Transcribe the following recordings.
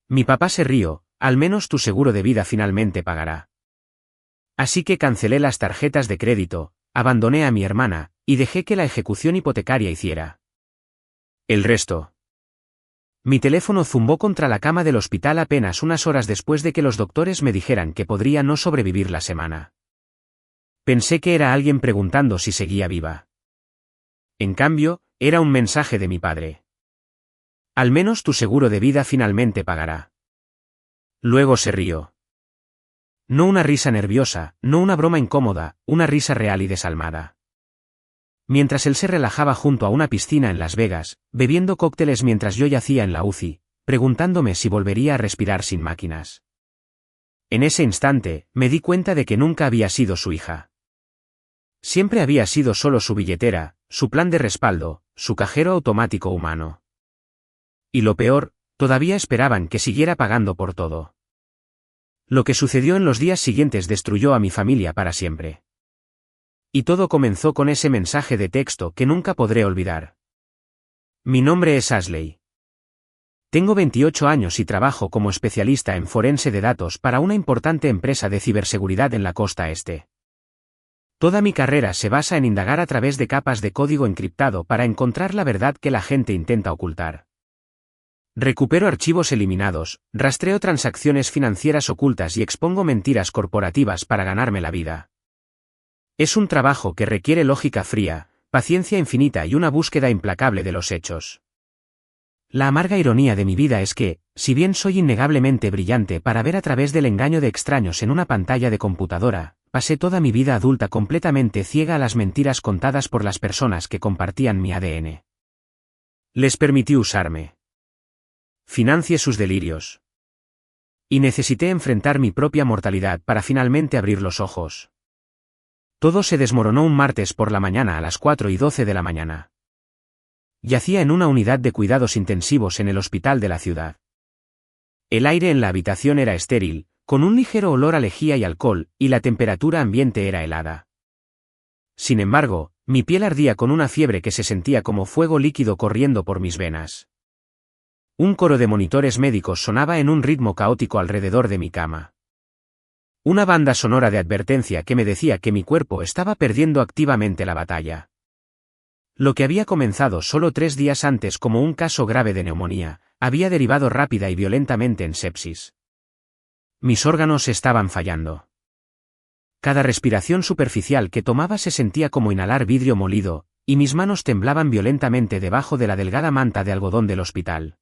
Mi papá se rió, al menos tu seguro de vida finalmente pagará. Así que cancelé las tarjetas de crédito, abandoné a mi hermana, y dejé que la ejecución hipotecaria hiciera el resto. Mi teléfono zumbó contra la cama del hospital apenas unas horas después de que los doctores me dijeran que podría no sobrevivir la semana. Pensé que era alguien preguntando si seguía viva. En cambio, era un mensaje de mi padre. Al menos tu seguro de vida finalmente pagará. Luego se rió. No una risa nerviosa, no una broma incómoda, una risa real y desalmada. Mientras él se relajaba junto a una piscina en Las Vegas, bebiendo cócteles mientras yo yacía en la UCI, preguntándome si volvería a respirar sin máquinas. En ese instante, me di cuenta de que nunca había sido su hija. Siempre había sido solo su billetera, su plan de respaldo, su cajero automático humano. Y lo peor, todavía esperaban que siguiera pagando por todo. Lo que sucedió en los días siguientes destruyó a mi familia para siempre. Y todo comenzó con ese mensaje de texto que nunca podré olvidar. Mi nombre es Ashley. Tengo 28 años y trabajo como especialista en forense de datos para una importante empresa de ciberseguridad en la costa este. Toda mi carrera se basa en indagar a través de capas de código encriptado para encontrar la verdad que la gente intenta ocultar. Recupero archivos eliminados, rastreo transacciones financieras ocultas y expongo mentiras corporativas para ganarme la vida. Es un trabajo que requiere lógica fría, paciencia infinita y una búsqueda implacable de los hechos. La amarga ironía de mi vida es que, si bien soy innegablemente brillante para ver a través del engaño de extraños en una pantalla de computadora, pasé toda mi vida adulta completamente ciega a las mentiras contadas por las personas que compartían mi ADN. Les permití usarme. Financié sus delirios. Y necesité enfrentar mi propia mortalidad para finalmente abrir los ojos. Todo se desmoronó un martes por la mañana a las 4:12 de la mañana. Yacía en una unidad de cuidados intensivos en el hospital de la ciudad. El aire en la habitación era estéril, con un ligero olor a lejía y alcohol, y la temperatura ambiente era helada. Sin embargo, mi piel ardía con una fiebre que se sentía como fuego líquido corriendo por mis venas. Un coro de monitores médicos sonaba en un ritmo caótico alrededor de mi cama. Una banda sonora de advertencia que me decía que mi cuerpo estaba perdiendo activamente la batalla. Lo que había comenzado solo 3 días antes como un caso grave de neumonía, había derivado rápida y violentamente en sepsis. Mis órganos estaban fallando. Cada respiración superficial que tomaba se sentía como inhalar vidrio molido, y mis manos temblaban violentamente debajo de la delgada manta de algodón del hospital.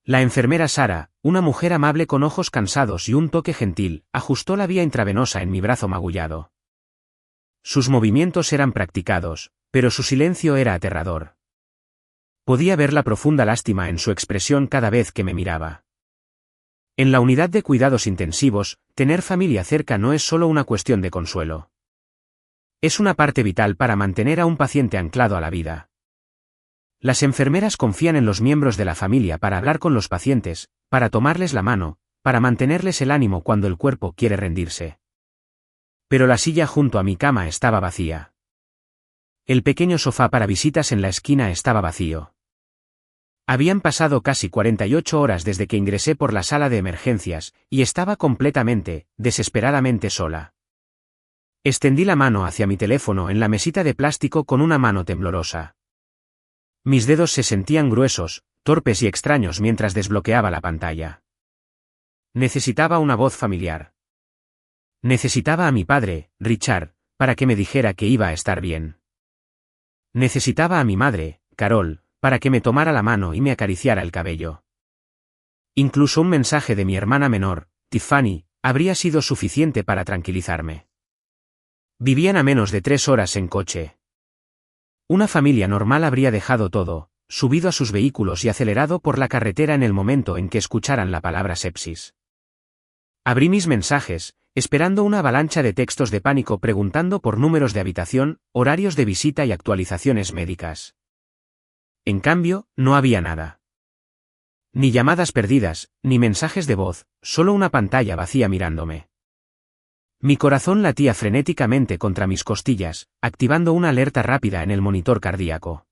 La enfermera Sara, una mujer amable con ojos cansados y un toque gentil, ajustó la vía intravenosa en mi brazo magullado. Sus movimientos eran practicados, pero su silencio era aterrador. Podía ver la profunda lástima en su expresión cada vez que me miraba. En la unidad de cuidados intensivos, tener familia cerca no es solo una cuestión de consuelo. Es una parte vital para mantener a un paciente anclado a la vida. Las enfermeras confían en los miembros de la familia para hablar con los pacientes, para tomarles la mano, para mantenerles el ánimo cuando el cuerpo quiere rendirse. Pero la silla junto a mi cama estaba vacía. El pequeño sofá para visitas en la esquina estaba vacío. Habían pasado casi 48 horas desde que ingresé por la sala de emergencias, y estaba completamente, desesperadamente sola. Extendí la mano hacia mi teléfono en la mesita de plástico con una mano temblorosa. Mis dedos se sentían gruesos, torpes y extraños mientras desbloqueaba la pantalla. Necesitaba una voz familiar. Necesitaba a mi padre, Richard, para que me dijera que iba a estar bien. Necesitaba a mi madre, Carol, para que me tomara la mano y me acariciara el cabello. Incluso un mensaje de mi hermana menor, Tiffany, habría sido suficiente para tranquilizarme. Vivían a menos de 3 horas en coche. Una familia normal habría dejado todo, subido a sus vehículos y acelerado por la carretera en el momento en que escucharan la palabra sepsis. Abrí mis mensajes, esperando una avalancha de textos de pánico preguntando por números de habitación, horarios de visita y actualizaciones médicas. En cambio, no había nada. Ni llamadas perdidas, ni mensajes de voz, solo una pantalla vacía mirándome. Mi corazón latía frenéticamente contra mis costillas, activando una alerta rápida en el monitor cardíaco.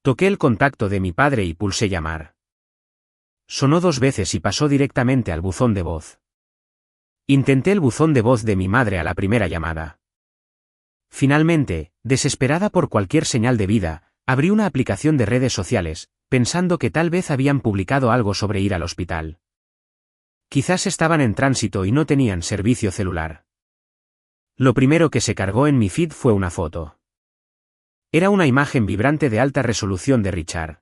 Toqué el contacto de mi padre y pulsé llamar. sonó 2 veces y pasó directamente al buzón de voz. Intenté el buzón de voz de mi madre a la primera llamada. Finalmente, desesperada por cualquier señal de vida, abrí una aplicación de redes sociales, pensando que tal vez habían publicado algo sobre ir al hospital. Quizás estaban en tránsito y no tenían servicio celular. Lo primero que se cargó en mi feed fue una foto. Era una imagen vibrante de alta resolución de Richard.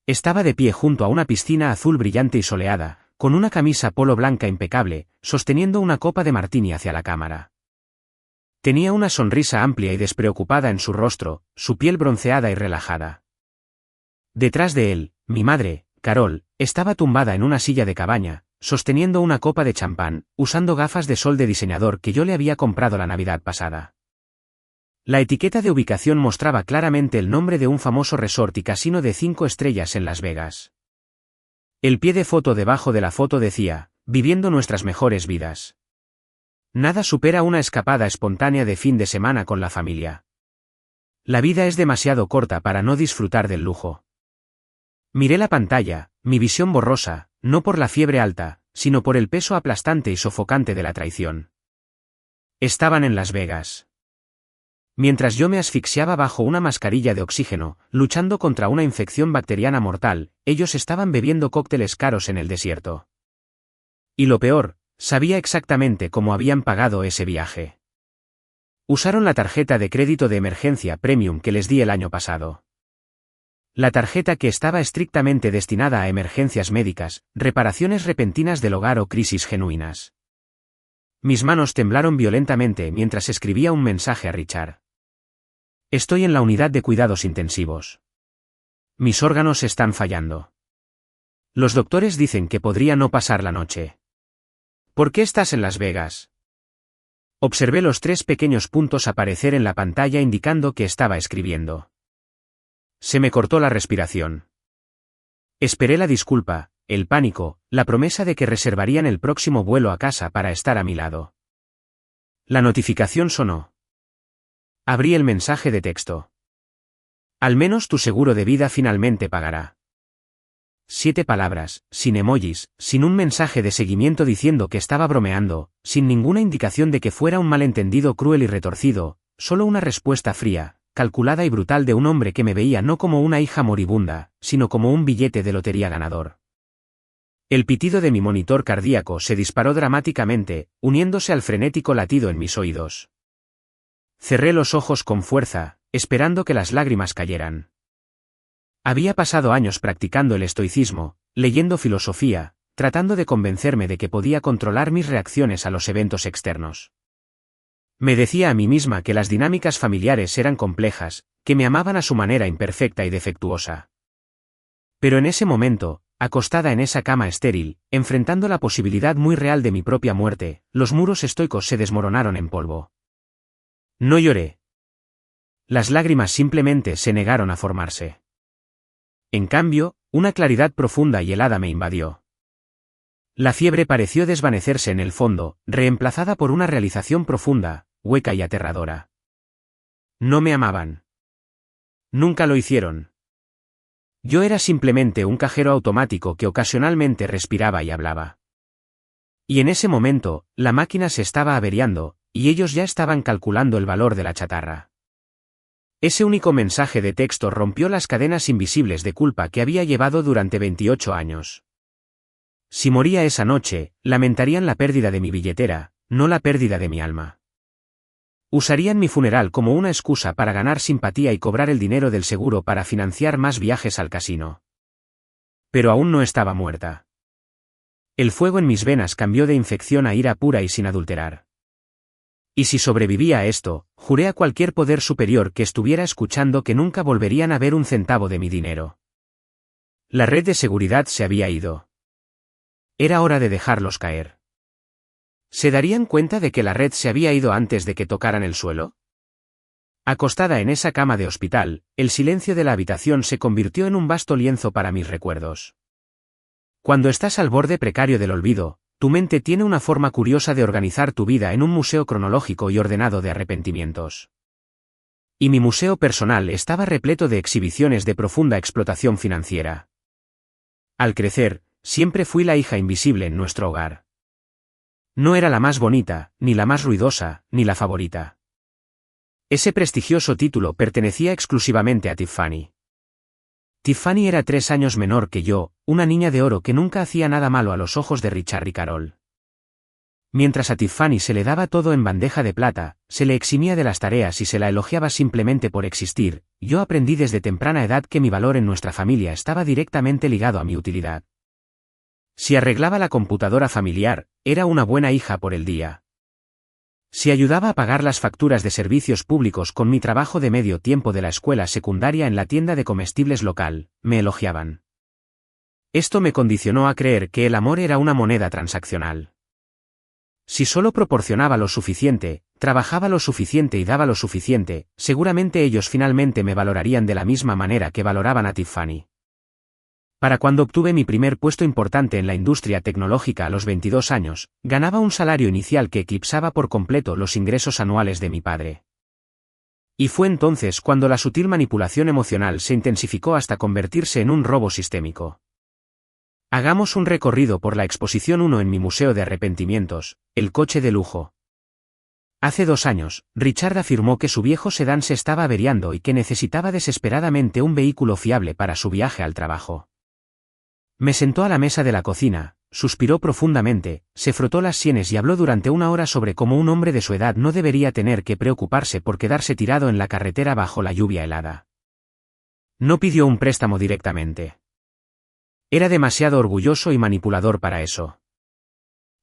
Estaba de pie junto a una piscina azul brillante y soleada, con una camisa polo blanca impecable, sosteniendo una copa de martini hacia la cámara. Tenía una sonrisa amplia y despreocupada en su rostro, su piel bronceada y relajada. Detrás de él, mi madre, Carol, estaba tumbada en una silla de cabaña, sosteniendo una copa de champán, usando gafas de sol de diseñador que yo le había comprado la Navidad pasada. La etiqueta de ubicación mostraba claramente el nombre de un famoso resort y casino de 5 estrellas en Las Vegas. El pie de foto debajo de la foto decía, viviendo nuestras mejores vidas. Nada supera una escapada espontánea de fin de semana con la familia. La vida es demasiado corta para no disfrutar del lujo. Miré la pantalla, mi visión borrosa, no por la fiebre alta, sino por el peso aplastante y sofocante de la traición. Estaban en Las Vegas. Mientras yo me asfixiaba bajo una mascarilla de oxígeno, luchando contra una infección bacteriana mortal, ellos estaban bebiendo cócteles caros en el desierto. Y lo peor, sabía exactamente cómo habían pagado ese viaje. Usaron la tarjeta de crédito de emergencia Premium que les di el año pasado. La tarjeta que estaba estrictamente destinada a emergencias médicas, reparaciones repentinas del hogar o crisis genuinas. Mis manos temblaron violentamente mientras escribía un mensaje a Richard. Estoy en la unidad de cuidados intensivos. Mis órganos están fallando. Los doctores dicen que podría no pasar la noche. ¿Por qué estás en Las Vegas? Observé los 3 pequeños puntos aparecer en la pantalla indicando que estaba escribiendo. Se me cortó la respiración. Esperé la disculpa, el pánico, la promesa de que reservarían el próximo vuelo a casa para estar a mi lado. La notificación sonó. Abrí el mensaje de texto. Al menos tu seguro de vida finalmente pagará. 7 palabras, sin emojis, sin un mensaje de seguimiento diciendo que estaba bromeando, sin ninguna indicación de que fuera un malentendido cruel y retorcido, solo una respuesta fría, calculada y brutal de un hombre que me veía no como una hija moribunda, sino como un billete de lotería ganador. El pitido de mi monitor cardíaco se disparó dramáticamente, uniéndose al frenético latido en mis oídos. Cerré los ojos con fuerza, esperando que las lágrimas cayeran. Había pasado años practicando el estoicismo, leyendo filosofía, tratando de convencerme de que podía controlar mis reacciones a los eventos externos. Me decía a mí misma que las dinámicas familiares eran complejas, que me amaban a su manera imperfecta y defectuosa. Pero en ese momento, acostada en esa cama estéril, enfrentando la posibilidad muy real de mi propia muerte, los muros estoicos se desmoronaron en polvo. No lloré. Las lágrimas simplemente se negaron a formarse. En cambio, una claridad profunda y helada me invadió. La fiebre pareció desvanecerse en el fondo, reemplazada por una realización profunda, hueca y aterradora. No me amaban. Nunca lo hicieron. Yo era simplemente un cajero automático que ocasionalmente respiraba y hablaba. Y en ese momento, la máquina se estaba averiando, y ellos ya estaban calculando el valor de la chatarra. Ese único mensaje de texto rompió las cadenas invisibles de culpa que había llevado durante 28 años. Si moría esa noche, lamentarían la pérdida de mi billetera, no la pérdida de mi alma. Usarían mi funeral como una excusa para ganar simpatía y cobrar el dinero del seguro para financiar más viajes al casino. Pero aún no estaba muerta. El fuego en mis venas cambió de infección a ira pura y sin adulterar. Y si sobrevivía a esto, juré a cualquier poder superior que estuviera escuchando que nunca volverían a ver un centavo de mi dinero. La red de seguridad se había ido. Era hora de dejarlos caer. ¿Se darían cuenta de que la red se había ido antes de que tocaran el suelo? Acostada en esa cama de hospital, el silencio de la habitación se convirtió en un vasto lienzo para mis recuerdos. Cuando estás al borde precario del olvido, tu mente tiene una forma curiosa de organizar tu vida en un museo cronológico y ordenado de arrepentimientos. Y mi museo personal estaba repleto de exhibiciones de profunda explotación financiera. Al crecer, siempre fui la hija invisible en nuestro hogar. No era la más bonita, ni la más ruidosa, ni la favorita. Ese prestigioso título pertenecía exclusivamente a Tiffany. Tiffany era 3 años menor que yo, una niña de oro que nunca hacía nada malo a los ojos de Richard y Carol. Mientras a Tiffany se le daba todo en bandeja de plata, se le eximía de las tareas y se la elogiaba simplemente por existir, yo aprendí desde temprana edad que mi valor en nuestra familia estaba directamente ligado a mi utilidad. Si arreglaba la computadora familiar, era una buena hija por el día. Si ayudaba a pagar las facturas de servicios públicos con mi trabajo de medio tiempo de la escuela secundaria en la tienda de comestibles local, me elogiaban. Esto me condicionó a creer que el amor era una moneda transaccional. Si solo proporcionaba lo suficiente, trabajaba lo suficiente y daba lo suficiente, seguramente ellos finalmente me valorarían de la misma manera que valoraban a Tiffany. Para cuando obtuve mi primer puesto importante en la industria tecnológica a los 22 años, ganaba un salario inicial que eclipsaba por completo los ingresos anuales de mi padre. Y fue entonces cuando la sutil manipulación emocional se intensificó hasta convertirse en un robo sistémico. Hagamos un recorrido por la exposición 1 en mi Museo de Arrepentimientos, el coche de lujo. Hace 2 años, Richard afirmó que su viejo sedán se estaba averiando y que necesitaba desesperadamente un vehículo fiable para su viaje al trabajo. Me sentó a la mesa de la cocina, suspiró profundamente, se frotó las sienes y habló durante 1 hora sobre cómo un hombre de su edad no debería tener que preocuparse por quedarse tirado en la carretera bajo la lluvia helada. No pidió un préstamo directamente. Era demasiado orgulloso y manipulador para eso.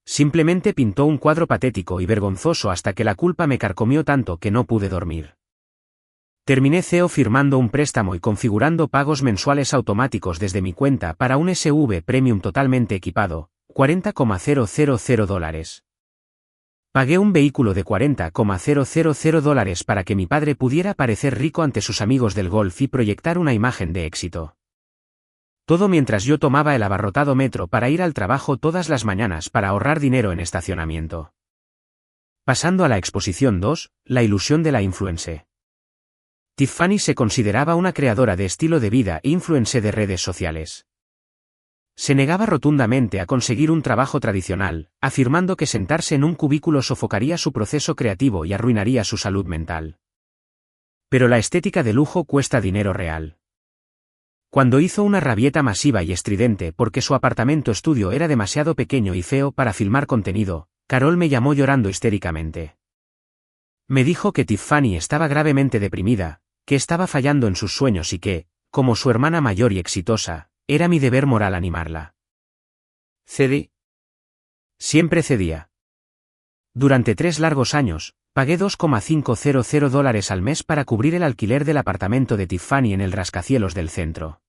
Simplemente pintó un cuadro patético y vergonzoso hasta que la culpa me carcomió tanto que no pude dormir. Terminé firmando un préstamo y configurando pagos mensuales automáticos desde mi cuenta para un SUV Premium totalmente equipado, $40,000. Pagué un vehículo de $40,000 para que mi padre pudiera parecer rico ante sus amigos del golf y proyectar una imagen de éxito. Todo mientras yo tomaba el abarrotado metro para ir al trabajo todas las mañanas para ahorrar dinero en estacionamiento. Pasando a la exposición 2, la ilusión de la influencer. Tiffany se consideraba una creadora de estilo de vida e influencer de redes sociales. Se negaba rotundamente a conseguir un trabajo tradicional, afirmando que sentarse en un cubículo sofocaría su proceso creativo y arruinaría su salud mental. Pero la estética de lujo cuesta dinero real. Cuando hizo una rabieta masiva y estridente porque su apartamento estudio era demasiado pequeño y feo para filmar contenido, Carol me llamó llorando histéricamente. Me dijo que Tiffany estaba gravemente deprimida, que estaba fallando en sus sueños y que, como su hermana mayor y exitosa, era mi deber moral animarla. Cedí. Siempre cedía. Durante 3 largos años, pagué $2,500 al mes para cubrir el alquiler del apartamento de Tiffany en el rascacielos del centro.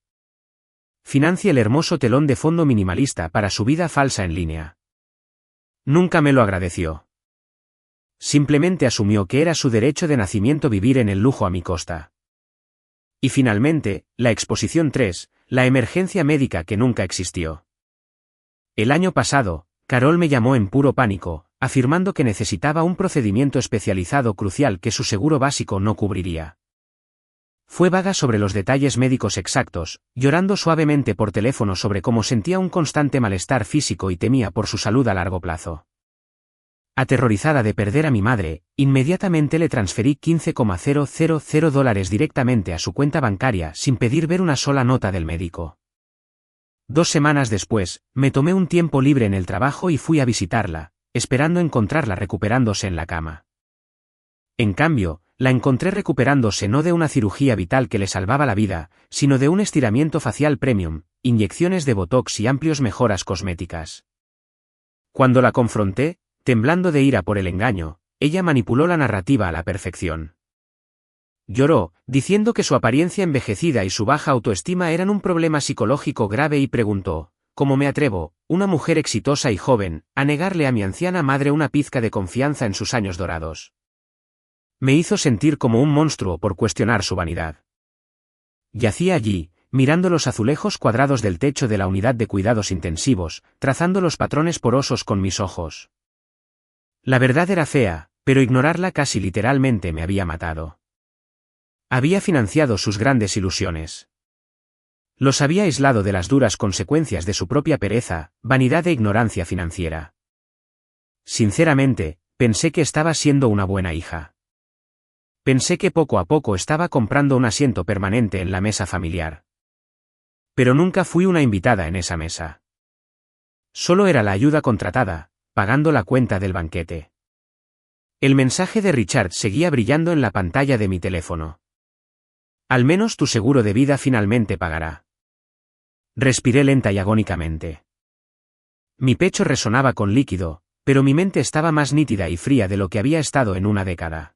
Financié el hermoso telón de fondo minimalista para su vida falsa en línea. Nunca me lo agradeció. Simplemente asumió que era su derecho de nacimiento vivir en el lujo a mi costa. Y finalmente, la exposición 3, la emergencia médica que nunca existió. El año pasado, Carol me llamó en puro pánico, afirmando que necesitaba un procedimiento especializado crucial que su seguro básico no cubriría. Fue vaga sobre los detalles médicos exactos, llorando suavemente por teléfono sobre cómo sentía un constante malestar físico y temía por su salud a largo plazo. Aterrorizada de perder a mi madre, inmediatamente le transferí $15,000 directamente a su cuenta bancaria sin pedir ver una sola nota del médico. 2 semanas después, me tomé un tiempo libre en el trabajo y fui a visitarla, esperando encontrarla recuperándose en la cama. En cambio, la encontré recuperándose no de una cirugía vital que le salvaba la vida, sino de un estiramiento facial premium, inyecciones de botox y amplias mejoras cosméticas. Cuando la confronté, temblando de ira por el engaño, ella manipuló la narrativa a la perfección. Lloró, diciendo que su apariencia envejecida y su baja autoestima eran un problema psicológico grave y preguntó, ¿cómo me atrevo, una mujer exitosa y joven, a negarle a mi anciana madre una pizca de confianza en sus años dorados? Me hizo sentir como un monstruo por cuestionar su vanidad. Yacía allí, mirando los azulejos cuadrados del techo de la unidad de cuidados intensivos, trazando los patrones porosos con mis ojos. La verdad era fea, pero ignorarla casi literalmente me había matado. Había financiado sus grandes ilusiones. Los había aislado de las duras consecuencias de su propia pereza, vanidad e ignorancia financiera. Sinceramente, pensé que estaba siendo una buena hija. Pensé que poco a poco estaba comprando un asiento permanente en la mesa familiar. Pero nunca fui una invitada en esa mesa. Solo era la ayuda contratada, pagando la cuenta del banquete. El mensaje de Richard seguía brillando en la pantalla de mi teléfono. Al menos tu seguro de vida finalmente pagará. Respiré lenta y agónicamente. Mi pecho resonaba con líquido, pero mi mente estaba más nítida y fría de lo que había estado en una década.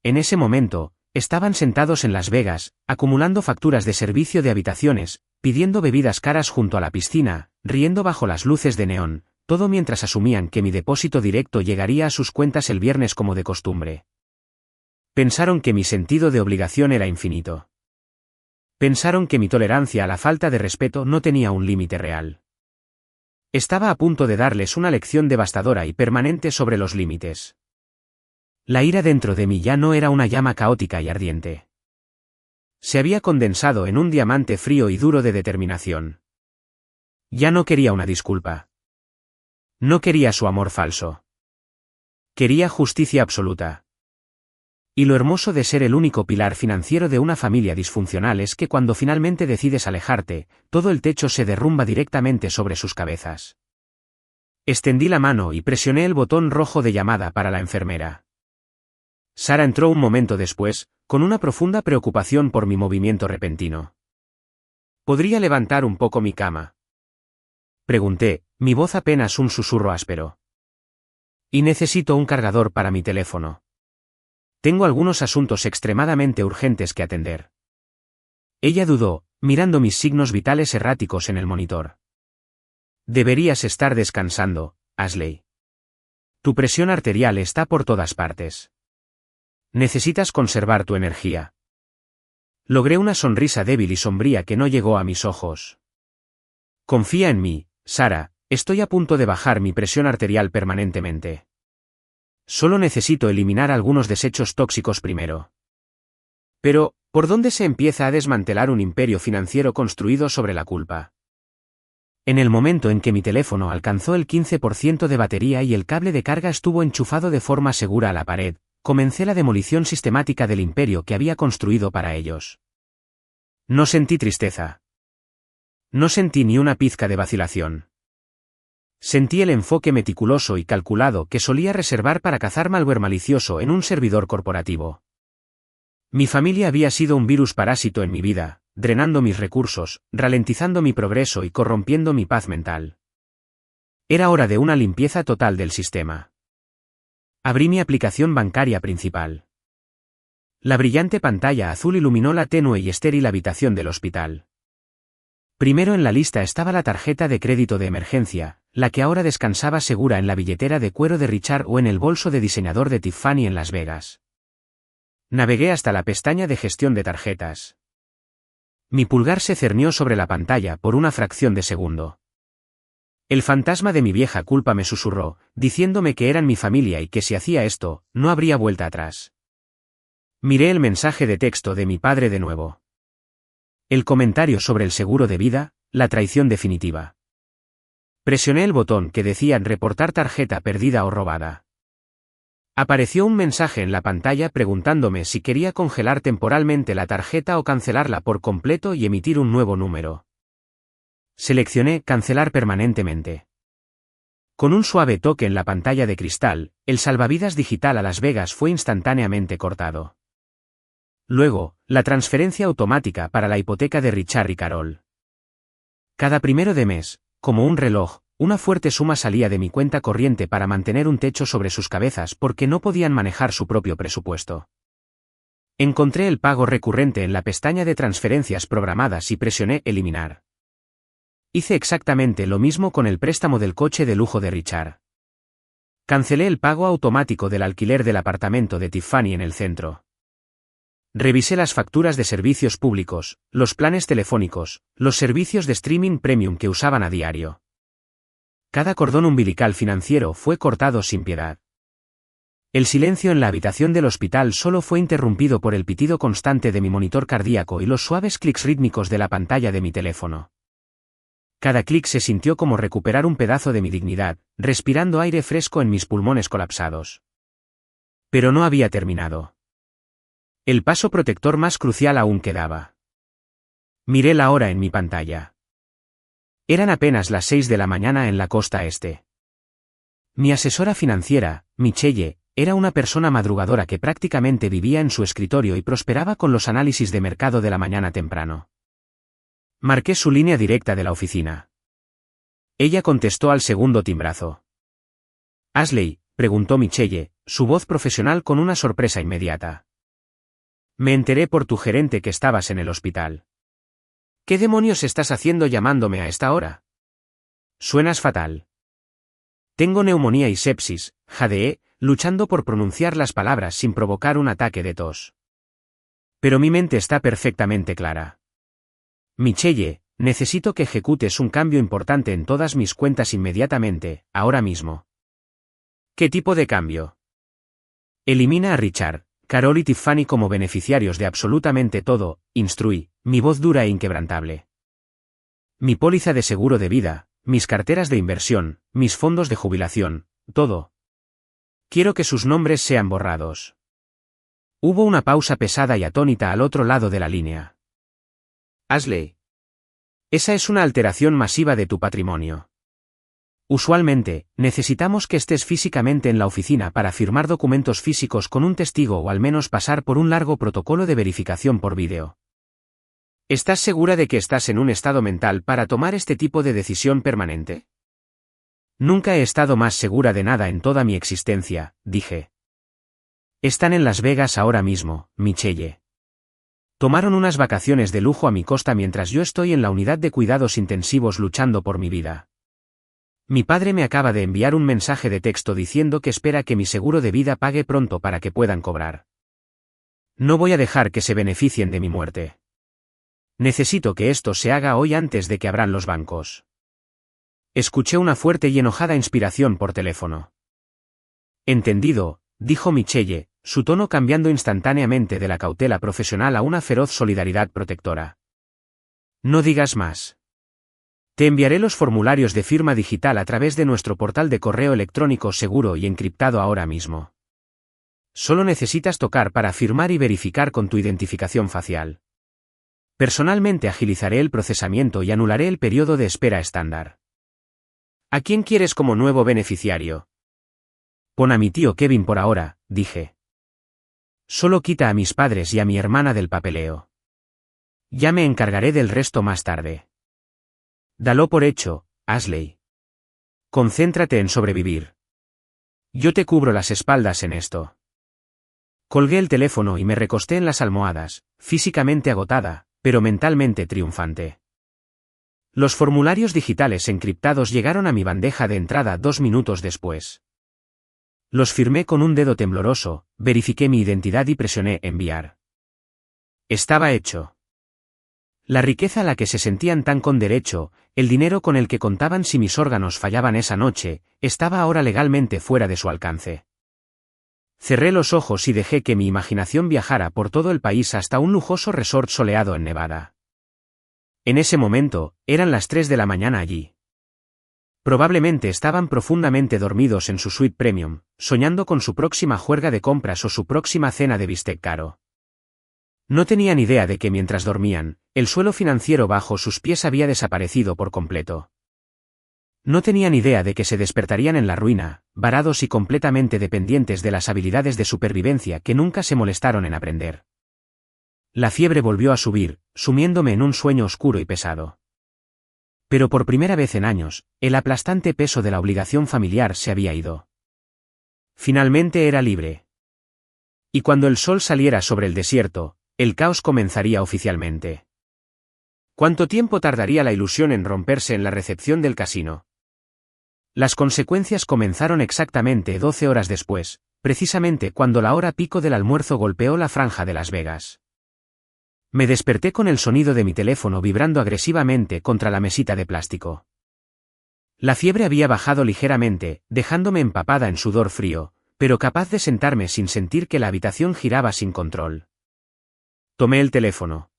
En ese momento, estaban sentados en Las Vegas, acumulando facturas de servicio de habitaciones, pidiendo bebidas caras junto a la piscina, riendo bajo las luces de neón, todo mientras asumían que mi depósito directo llegaría a sus cuentas el viernes como de costumbre. Pensaron que mi sentido de obligación era infinito. Pensaron que mi tolerancia a la falta de respeto no tenía un límite real. Estaba a punto de darles una lección devastadora y permanente sobre los límites. La ira dentro de mí ya no era una llama caótica y ardiente. Se había condensado en un diamante frío y duro de determinación. Ya no quería una disculpa. No quería su amor falso. Quería justicia absoluta. Y lo hermoso de ser el único pilar financiero de una familia disfuncional es que cuando finalmente decides alejarte, todo el techo se derrumba directamente sobre sus cabezas. Extendí la mano y presioné el botón rojo de llamada para la enfermera. Sara entró un momento después, con una profunda preocupación por mi movimiento repentino. ¿Podría levantar un poco mi cama?, pregunté, mi voz apenas un susurro áspero. Y necesito un cargador para mi teléfono. Tengo algunos asuntos extremadamente urgentes que atender. Ella dudó, mirando mis signos vitales erráticos en el monitor. Deberías estar descansando, Ashley. Tu presión arterial está por todas partes. Necesitas conservar tu energía. Logré una sonrisa débil y sombría que no llegó a mis ojos. Confía en mí, Sara, estoy a punto de bajar mi presión arterial permanentemente. Solo necesito eliminar algunos desechos tóxicos primero. Pero, ¿por dónde se empieza a desmantelar un imperio financiero construido sobre la culpa? En el momento en que mi teléfono alcanzó el 15% de batería y el cable de carga estuvo enchufado de forma segura a la pared, comencé la demolición sistemática del imperio que había construido para ellos. No sentí tristeza. No sentí ni una pizca de vacilación. Sentí el enfoque meticuloso y calculado que solía reservar para cazar malware malicioso en un servidor corporativo. Mi familia había sido un virus parásito en mi vida, drenando mis recursos, ralentizando mi progreso y corrompiendo mi paz mental. Era hora de una limpieza total del sistema. Abrí mi aplicación bancaria principal. La brillante pantalla azul iluminó la tenue y estéril habitación del hospital. Primero en la lista estaba la tarjeta de crédito de emergencia, la que ahora descansaba segura en la billetera de cuero de Richard o en el bolso de diseñador de Tiffany en Las Vegas. Navegué hasta la pestaña de gestión de tarjetas. Mi pulgar se cernió sobre la pantalla por una fracción de segundo. El fantasma de mi vieja culpa me susurró, diciéndome que eran mi familia y que si hacía esto, no habría vuelta atrás. Miré el mensaje de texto de mi padre de nuevo. El comentario sobre el seguro de vida, la traición definitiva. Presioné el botón que decía reportar tarjeta perdida o robada. Apareció un mensaje en la pantalla preguntándome si quería congelar temporalmente la tarjeta o cancelarla por completo y emitir un nuevo número. Seleccioné cancelar permanentemente. Con un suave toque en la pantalla de cristal, el salvavidas digital a Las Vegas fue instantáneamente cortado. Luego, la transferencia automática para la hipoteca de Richard y Carol. Cada primero de mes, como un reloj, una fuerte suma salía de mi cuenta corriente para mantener un techo sobre sus cabezas porque no podían manejar su propio presupuesto. Encontré el pago recurrente en la pestaña de transferencias programadas y presioné eliminar. Hice exactamente lo mismo con el préstamo del coche de lujo de Richard. Cancelé el pago automático del alquiler del apartamento de Tiffany en el centro. Revisé las facturas de servicios públicos, los planes telefónicos, los servicios de streaming premium que usaban a diario. Cada cordón umbilical financiero fue cortado sin piedad. El silencio en la habitación del hospital solo fue interrumpido por el pitido constante de mi monitor cardíaco y los suaves clics rítmicos de la pantalla de mi teléfono. Cada clic se sintió como recuperar un pedazo de mi dignidad, respirando aire fresco en mis pulmones colapsados. Pero no había terminado. El paso protector más crucial aún quedaba. Miré la hora en mi pantalla. Eran apenas las 6 de la mañana en la costa este. Mi asesora financiera, Michelle, era una persona madrugadora que prácticamente vivía en su escritorio y prosperaba con los análisis de mercado de la mañana temprano. Marqué su línea directa de la oficina. Ella contestó al segundo timbrazo. «Ashley», preguntó Michelle, su voz profesional con una sorpresa inmediata. «Me enteré por tu gerente que estabas en el hospital. ¿Qué demonios estás haciendo llamándome a esta hora? Suenas fatal». «Tengo neumonía y sepsis», jadeé, luchando por pronunciar las palabras sin provocar un ataque de tos. «Pero mi mente está perfectamente clara. Michelle, necesito que ejecutes un cambio importante en todas mis cuentas inmediatamente, ahora mismo». «¿Qué tipo de cambio?» «Elimina a Richard, Carol y Tiffany como beneficiarios de absolutamente todo», instruí, mi voz dura e inquebrantable. «Mi póliza de seguro de vida, mis carteras de inversión, mis fondos de jubilación, todo. Quiero que sus nombres sean borrados». Hubo una pausa pesada y atónita al otro lado de la línea. «Ashley. Esa es una alteración masiva de tu patrimonio. Usualmente, necesitamos que estés físicamente en la oficina para firmar documentos físicos con un testigo o al menos pasar por un largo protocolo de verificación por vídeo. ¿Estás segura de que estás en un estado mental para tomar este tipo de decisión permanente?» «Nunca he estado más segura de nada en toda mi existencia», dije. «Están en Las Vegas ahora mismo, Michelle. Tomaron unas vacaciones de lujo a mi costa mientras yo estoy en la unidad de cuidados intensivos luchando por mi vida. Mi padre me acaba de enviar un mensaje de texto diciendo que espera que mi seguro de vida pague pronto para que puedan cobrar. No voy a dejar que se beneficien de mi muerte. Necesito que esto se haga hoy antes de que abran los bancos». Escuché una fuerte y enojada inspiración por teléfono. «Entendido», dijo Michelle, su tono cambiando instantáneamente de la cautela profesional a una feroz solidaridad protectora. «No digas más. Te enviaré los formularios de firma digital a través de nuestro portal de correo electrónico seguro y encriptado ahora mismo. Solo necesitas tocar para firmar y verificar con tu identificación facial. Personalmente agilizaré el procesamiento y anularé el periodo de espera estándar. ¿A quién quieres como nuevo beneficiario?» «Pon a mi tío Kevin por ahora», dije. «Solo quita a mis padres y a mi hermana del papeleo. Ya me encargaré del resto más tarde. Dalo por hecho, Ashley. Concéntrate en sobrevivir. Yo te cubro las espaldas en esto». Colgué el teléfono y me recosté en las almohadas, físicamente agotada, pero mentalmente triunfante. Los formularios digitales encriptados llegaron a mi bandeja de entrada 2 minutos después. Los firmé con un dedo tembloroso, verifiqué mi identidad y presioné enviar. Estaba hecho. La riqueza a la que se sentían tan con derecho, el dinero con el que contaban si mis órganos fallaban esa noche, estaba ahora legalmente fuera de su alcance. Cerré los ojos y dejé que mi imaginación viajara por todo el país hasta un lujoso resort soleado en Nevada. En ese momento, eran las 3 de la mañana allí. Probablemente estaban profundamente dormidos en su suite premium, soñando con su próxima juerga de compras o su próxima cena de bistec caro. No tenían idea de que mientras dormían, el suelo financiero bajo sus pies había desaparecido por completo. No tenían idea de que se despertarían en la ruina, varados y completamente dependientes de las habilidades de supervivencia que nunca se molestaron en aprender. La fiebre volvió a subir, sumiéndome en un sueño oscuro y pesado. Pero por primera vez en años, el aplastante peso de la obligación familiar se había ido. Finalmente era libre. Y cuando el sol saliera sobre el desierto, el caos comenzaría oficialmente. ¿Cuánto tiempo tardaría la ilusión en romperse en la recepción del casino? Las consecuencias comenzaron exactamente 12 horas después, precisamente cuando la hora pico del almuerzo golpeó la franja de Las Vegas. Me desperté con el sonido de mi teléfono vibrando agresivamente contra la mesita de plástico. La fiebre había bajado ligeramente, dejándome empapada en sudor frío, pero capaz de sentarme sin sentir que la habitación giraba sin control. Tomé el teléfono.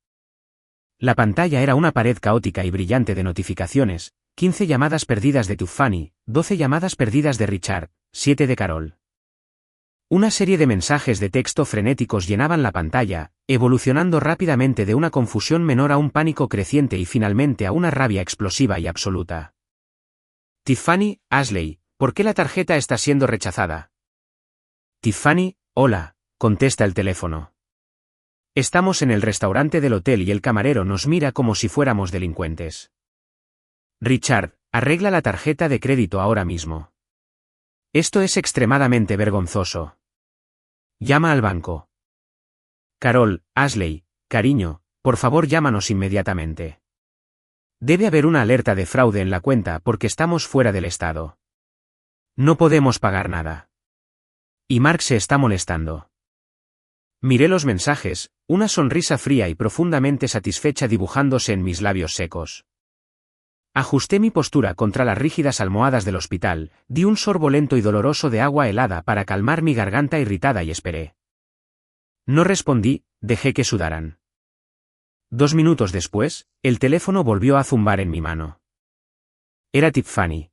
La pantalla era una pared caótica y brillante de notificaciones: 15 llamadas perdidas de Tiffany, 12 llamadas perdidas de Richard, 7 de Carol. Una serie de mensajes de texto frenéticos llenaban la pantalla, evolucionando rápidamente de una confusión menor a un pánico creciente y finalmente a una rabia explosiva y absoluta. Tiffany, Ashley, ¿por qué la tarjeta está siendo rechazada? Tiffany, hola, contesta el teléfono. Estamos en el restaurante del hotel y el camarero nos mira como si fuéramos delincuentes. Richard, arregla la tarjeta de crédito ahora mismo. Esto es extremadamente vergonzoso. Llama al banco. Carol, Ashley, cariño, por favor llámanos inmediatamente. Debe haber una alerta de fraude en la cuenta porque estamos fuera del estado. No podemos pagar nada. Y Mark se está molestando. Miré los mensajes, una sonrisa fría y profundamente satisfecha dibujándose en mis labios secos. Ajusté mi postura contra las rígidas almohadas del hospital, di un sorbo lento y doloroso de agua helada para calmar mi garganta irritada y esperé. No respondí, dejé que sudaran. 2 minutos después, el teléfono volvió a zumbar en mi mano. Era Tiffany.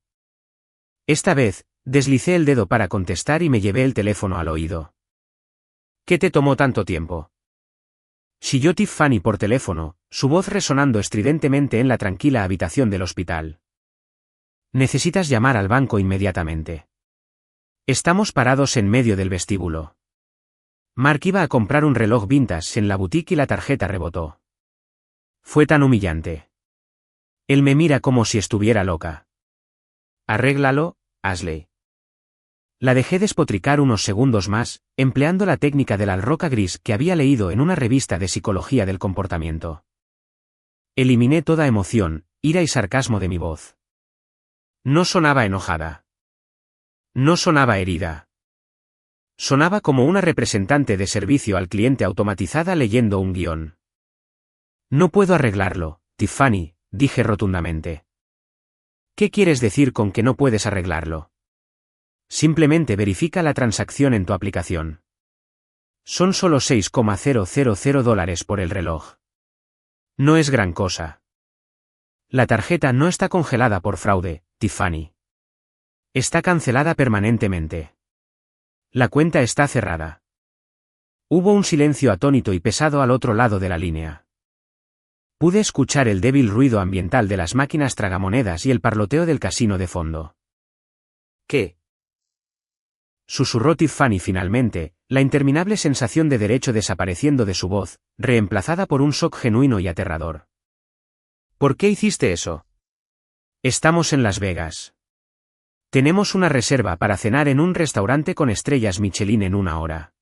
Esta vez, deslicé el dedo para contestar y me llevé el teléfono al oído. ¿Qué te tomó tanto tiempo? Chilló Tiffany por teléfono, su voz resonando estridentemente en la tranquila habitación del hospital. Necesitas llamar al banco inmediatamente. Estamos parados en medio del vestíbulo. Mark iba a comprar un reloj vintage en la boutique y la tarjeta rebotó. Fue tan humillante. Él me mira como si estuviera loca. Arréglalo, Ashley. La dejé despotricar unos segundos más, empleando la técnica de la roca gris que había leído en una revista de psicología del comportamiento. Eliminé toda emoción, ira y sarcasmo de mi voz. No sonaba enojada. No sonaba herida. Sonaba como una representante de servicio al cliente automatizada leyendo un guión. No puedo arreglarlo, Tiffany, dije rotundamente. ¿Qué quieres decir con que no puedes arreglarlo? Simplemente verifica la transacción en tu aplicación. Son solo $6,000 por el reloj. No es gran cosa. La tarjeta no está congelada por fraude, Tiffany. Está cancelada permanentemente. La cuenta está cerrada. Hubo un silencio atónito y pesado al otro lado de la línea. Pude escuchar el débil ruido ambiental de las máquinas tragamonedas y el parloteo del casino de fondo. ¿Qué? Susurró Tiffany finalmente, la interminable sensación de derecho desapareciendo de su voz, reemplazada por un shock genuino y aterrador. ¿Por qué hiciste eso? Estamos en Las Vegas. Tenemos una reserva para cenar en un restaurante con estrellas Michelin en 1 hora.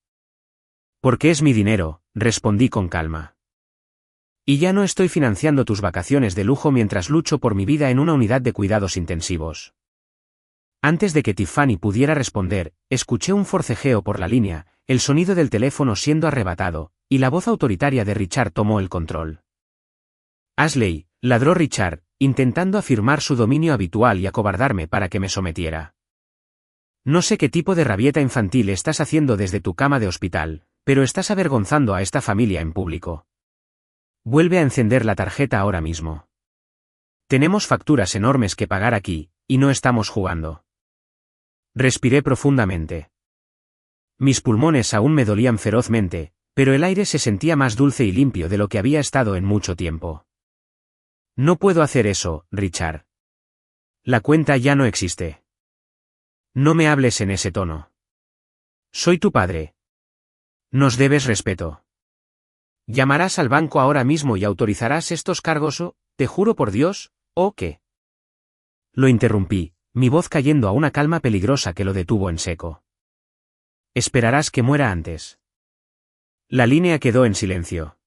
Porque es mi dinero, respondí con calma. Y ya no estoy financiando tus vacaciones de lujo mientras lucho por mi vida en una unidad de cuidados intensivos. Antes de que Tiffany pudiera responder, escuché un forcejeo por la línea, el sonido del teléfono siendo arrebatado, y la voz autoritaria de Richard tomó el control. Ashley, ladró Richard, intentando afirmar su dominio habitual y acobardarme para que me sometiera. No sé qué tipo de rabieta infantil estás haciendo desde tu cama de hospital, pero estás avergonzando a esta familia en público. Vuelve a encender la tarjeta ahora mismo. Tenemos facturas enormes que pagar aquí, y no estamos jugando. Respiré profundamente. Mis pulmones aún me dolían ferozmente, pero el aire se sentía más dulce y limpio de lo que había estado en mucho tiempo. No puedo hacer eso, Richard. La cuenta ya no existe. No me hables en ese tono. Soy tu padre. Nos debes respeto. ¿Llamarás al banco ahora mismo y autorizarás estos cargos o, te juro por Dios, o qué? Lo interrumpí, mi voz cayendo a una calma peligrosa que lo detuvo en seco. Esperarás que muera antes. La línea quedó en silencio.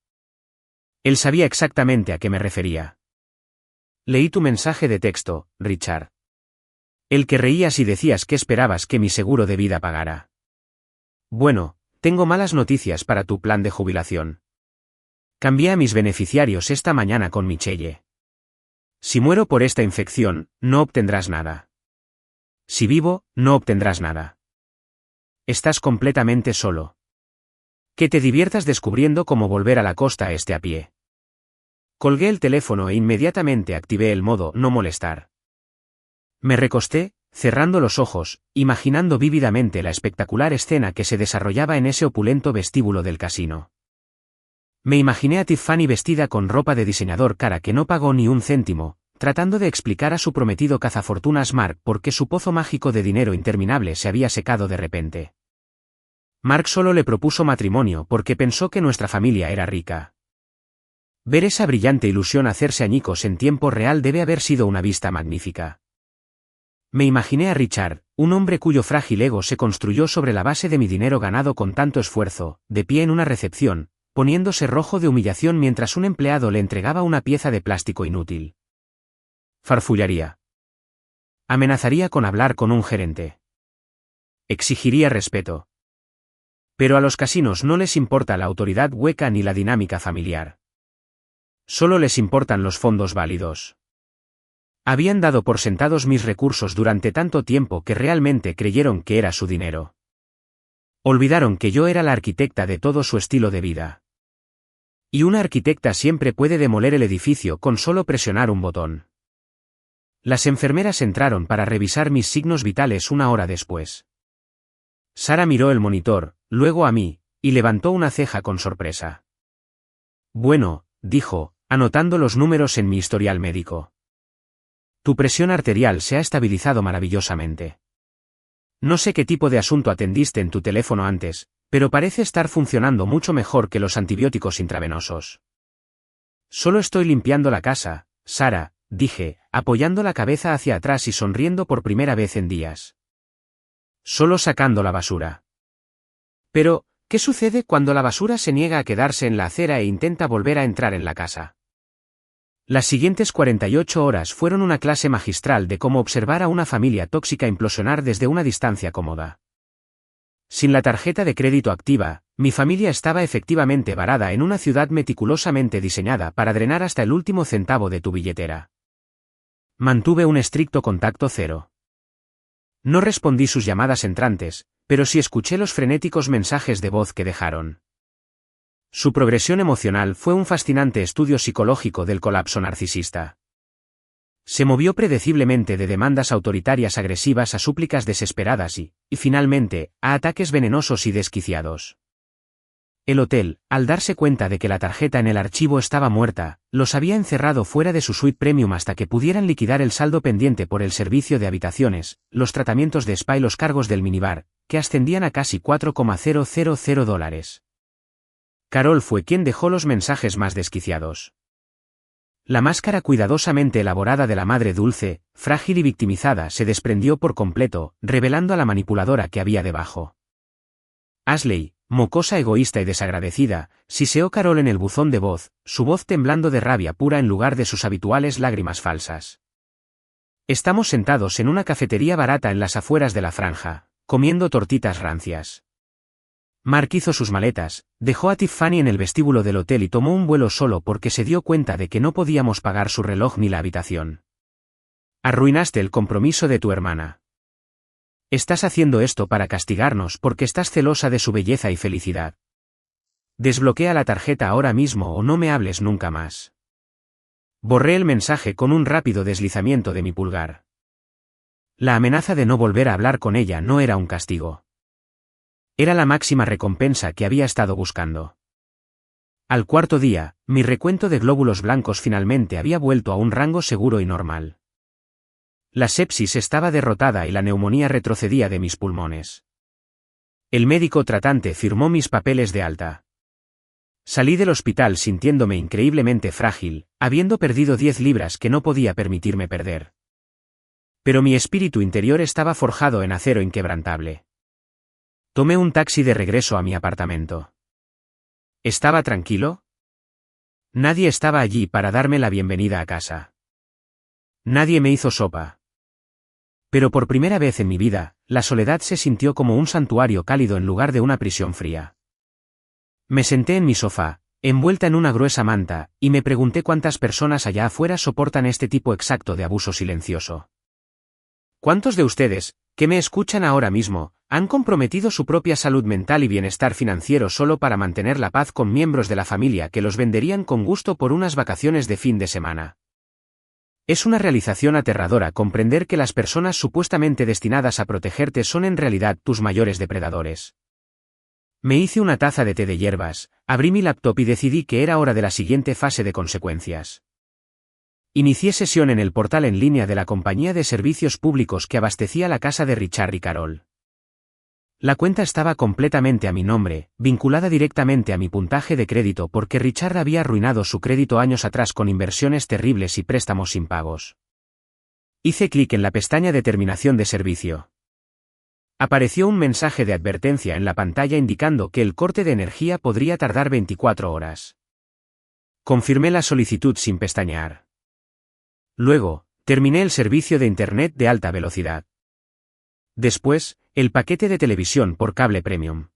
Él sabía exactamente a qué me refería. Leí tu mensaje de texto, Richard. El que reías y decías que esperabas que mi seguro de vida pagara. Bueno, tengo malas noticias para tu plan de jubilación. Cambié a mis beneficiarios esta mañana con Michelle. Si muero por esta infección, no obtendrás nada. Si vivo, no obtendrás nada. Estás completamente solo. Que te diviertas descubriendo cómo volver a la costa este a pie. Colgué el teléfono e inmediatamente activé el modo no molestar. Me recosté, cerrando los ojos, imaginando vívidamente la espectacular escena que se desarrollaba en ese opulento vestíbulo del casino. Me imaginé a Tiffany vestida con ropa de diseñador cara que no pagó ni un céntimo, tratando de explicar a su prometido cazafortunas Mark por qué su pozo mágico de dinero interminable se había secado de repente. Mark solo le propuso matrimonio porque pensó que nuestra familia era rica. Ver esa brillante ilusión hacerse añicos en tiempo real debe haber sido una vista magnífica. Me imaginé a Richard, un hombre cuyo frágil ego se construyó sobre la base de mi dinero ganado con tanto esfuerzo, de pie en una recepción, poniéndose rojo de humillación mientras un empleado le entregaba una pieza de plástico inútil. Farfullaría. Amenazaría con hablar con un gerente. Exigiría respeto. Pero a los casinos no les importa la autoridad hueca ni la dinámica familiar. Solo les importan los fondos válidos. Habían dado por sentados mis recursos durante tanto tiempo que realmente creyeron que era su dinero. Olvidaron que yo era la arquitecta de todo su estilo de vida. Y una arquitecta siempre puede demoler el edificio con solo presionar un botón. Las enfermeras entraron para revisar mis signos vitales una hora después. Sara miró el monitor, luego a mí, y levantó una ceja con sorpresa. Bueno, dijo, anotando los números en mi historial médico. Tu presión arterial se ha estabilizado maravillosamente. No sé qué tipo de asunto atendiste en tu teléfono antes, pero parece estar funcionando mucho mejor que los antibióticos intravenosos. Solo estoy limpiando la casa, Sara, dije, apoyando la cabeza hacia atrás y sonriendo por primera vez en días. Solo sacando la basura. Pero, ¿qué sucede cuando la basura se niega a quedarse en la acera e intenta volver a entrar en la casa? Las siguientes 48 horas fueron una clase magistral de cómo observar a una familia tóxica implosionar desde una distancia cómoda. Sin la tarjeta de crédito activa, mi familia estaba efectivamente varada en una ciudad meticulosamente diseñada para drenar hasta el último centavo de tu billetera. Mantuve un estricto contacto cero. No respondí sus llamadas entrantes, pero sí escuché los frenéticos mensajes de voz que dejaron. Su progresión emocional fue un fascinante estudio psicológico del colapso narcisista. Se movió predeciblemente de demandas autoritarias agresivas a súplicas desesperadas y, finalmente, a ataques venenosos y desquiciados. El hotel, al darse cuenta de que la tarjeta en el archivo estaba muerta, los había encerrado fuera de su suite premium hasta que pudieran liquidar el saldo pendiente por el servicio de habitaciones, los tratamientos de spa y los cargos del minibar, que ascendían a casi $4,000. Carol fue quien dejó los mensajes más desquiciados. La máscara cuidadosamente elaborada de la madre dulce, frágil y victimizada se desprendió por completo, revelando a la manipuladora que había debajo. Ashley, mocosa, egoísta y desagradecida, siseó Carol en el buzón de voz, su voz temblando de rabia pura en lugar de sus habituales lágrimas falsas. Estamos sentados en una cafetería barata en las afueras de la franja, comiendo tortitas rancias. Mark hizo sus maletas, dejó a Tiffany en el vestíbulo del hotel y tomó un vuelo solo porque se dio cuenta de que no podíamos pagar su reloj ni la habitación. Arruinaste el compromiso de tu hermana. Estás haciendo esto para castigarnos porque estás celosa de su belleza y felicidad. Desbloquea la tarjeta ahora mismo o no me hables nunca más. Borré el mensaje con un rápido deslizamiento de mi pulgar. La amenaza de no volver a hablar con ella no era un castigo. Era la máxima recompensa que había estado buscando. Al cuarto día, mi recuento de glóbulos blancos finalmente había vuelto a un rango seguro y normal. La sepsis estaba derrotada y la neumonía retrocedía de mis pulmones. El médico tratante firmó mis papeles de alta. Salí del hospital sintiéndome increíblemente frágil, habiendo perdido 10 libras que no podía permitirme perder. Pero mi espíritu interior estaba forjado en acero inquebrantable. Tomé un taxi de regreso a mi apartamento. ¿Estaba tranquilo? Nadie estaba allí para darme la bienvenida a casa. Nadie me hizo sopa. Pero por primera vez en mi vida, la soledad se sintió como un santuario cálido en lugar de una prisión fría. Me senté en mi sofá, envuelta en una gruesa manta, y me pregunté cuántas personas allá afuera soportan este tipo exacto de abuso silencioso. ¿Cuántos de ustedes, que me escuchan ahora mismo, Han comprometido su propia salud mental y bienestar financiero solo para mantener la paz con miembros de la familia que los venderían con gusto por unas vacaciones de fin de semana. Es una realización aterradora comprender que las personas supuestamente destinadas a protegerte son en realidad tus mayores depredadores. Me hice una taza de té de hierbas, abrí mi laptop y decidí que era hora de la siguiente fase de consecuencias. Inicié sesión en el portal en línea de la compañía de servicios públicos que abastecía la casa de Richard y Carol. La cuenta estaba completamente a mi nombre, vinculada directamente a mi puntaje de crédito porque Richard había arruinado su crédito años atrás con inversiones terribles y préstamos sin pagos. Hice clic en la pestaña de terminación de servicio. Apareció un mensaje de advertencia en la pantalla indicando que el corte de energía podría tardar 24 horas. Confirmé la solicitud sin pestañear. Luego, terminé el servicio de Internet de alta velocidad. Después, el paquete de televisión por cable premium.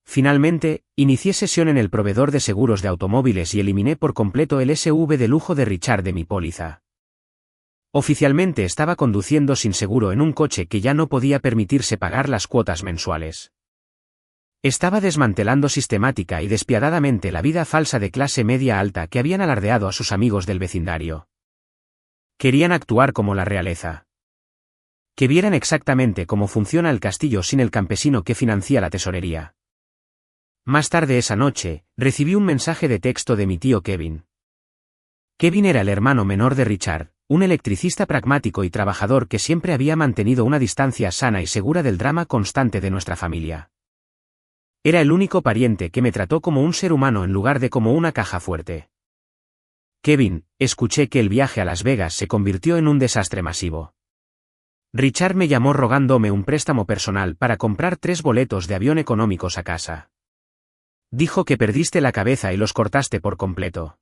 Finalmente, inicié sesión en el proveedor de seguros de automóviles y eliminé por completo el SUV de lujo de Richard de mi póliza. Oficialmente estaba conduciendo sin seguro en un coche que ya no podía permitirse pagar las cuotas mensuales. Estaba desmantelando sistemática y despiadadamente la vida falsa de clase media alta que habían alardeado a sus amigos del vecindario. Querían actuar como la realeza. Que vieran exactamente cómo funciona el castillo sin el campesino que financia la tesorería. Más tarde esa noche, recibí un mensaje de texto de mi tío Kevin. Kevin era el hermano menor de Richard, un electricista pragmático y trabajador que siempre había mantenido una distancia sana y segura del drama constante de nuestra familia. Era el único pariente que me trató como un ser humano en lugar de como una caja fuerte. Kevin, escuché que el viaje a Las Vegas se convirtió en un desastre masivo. Richard me llamó rogándome un préstamo personal para comprar 3 boletos de avión económicos a casa. Dijo que perdiste la cabeza y los cortaste por completo.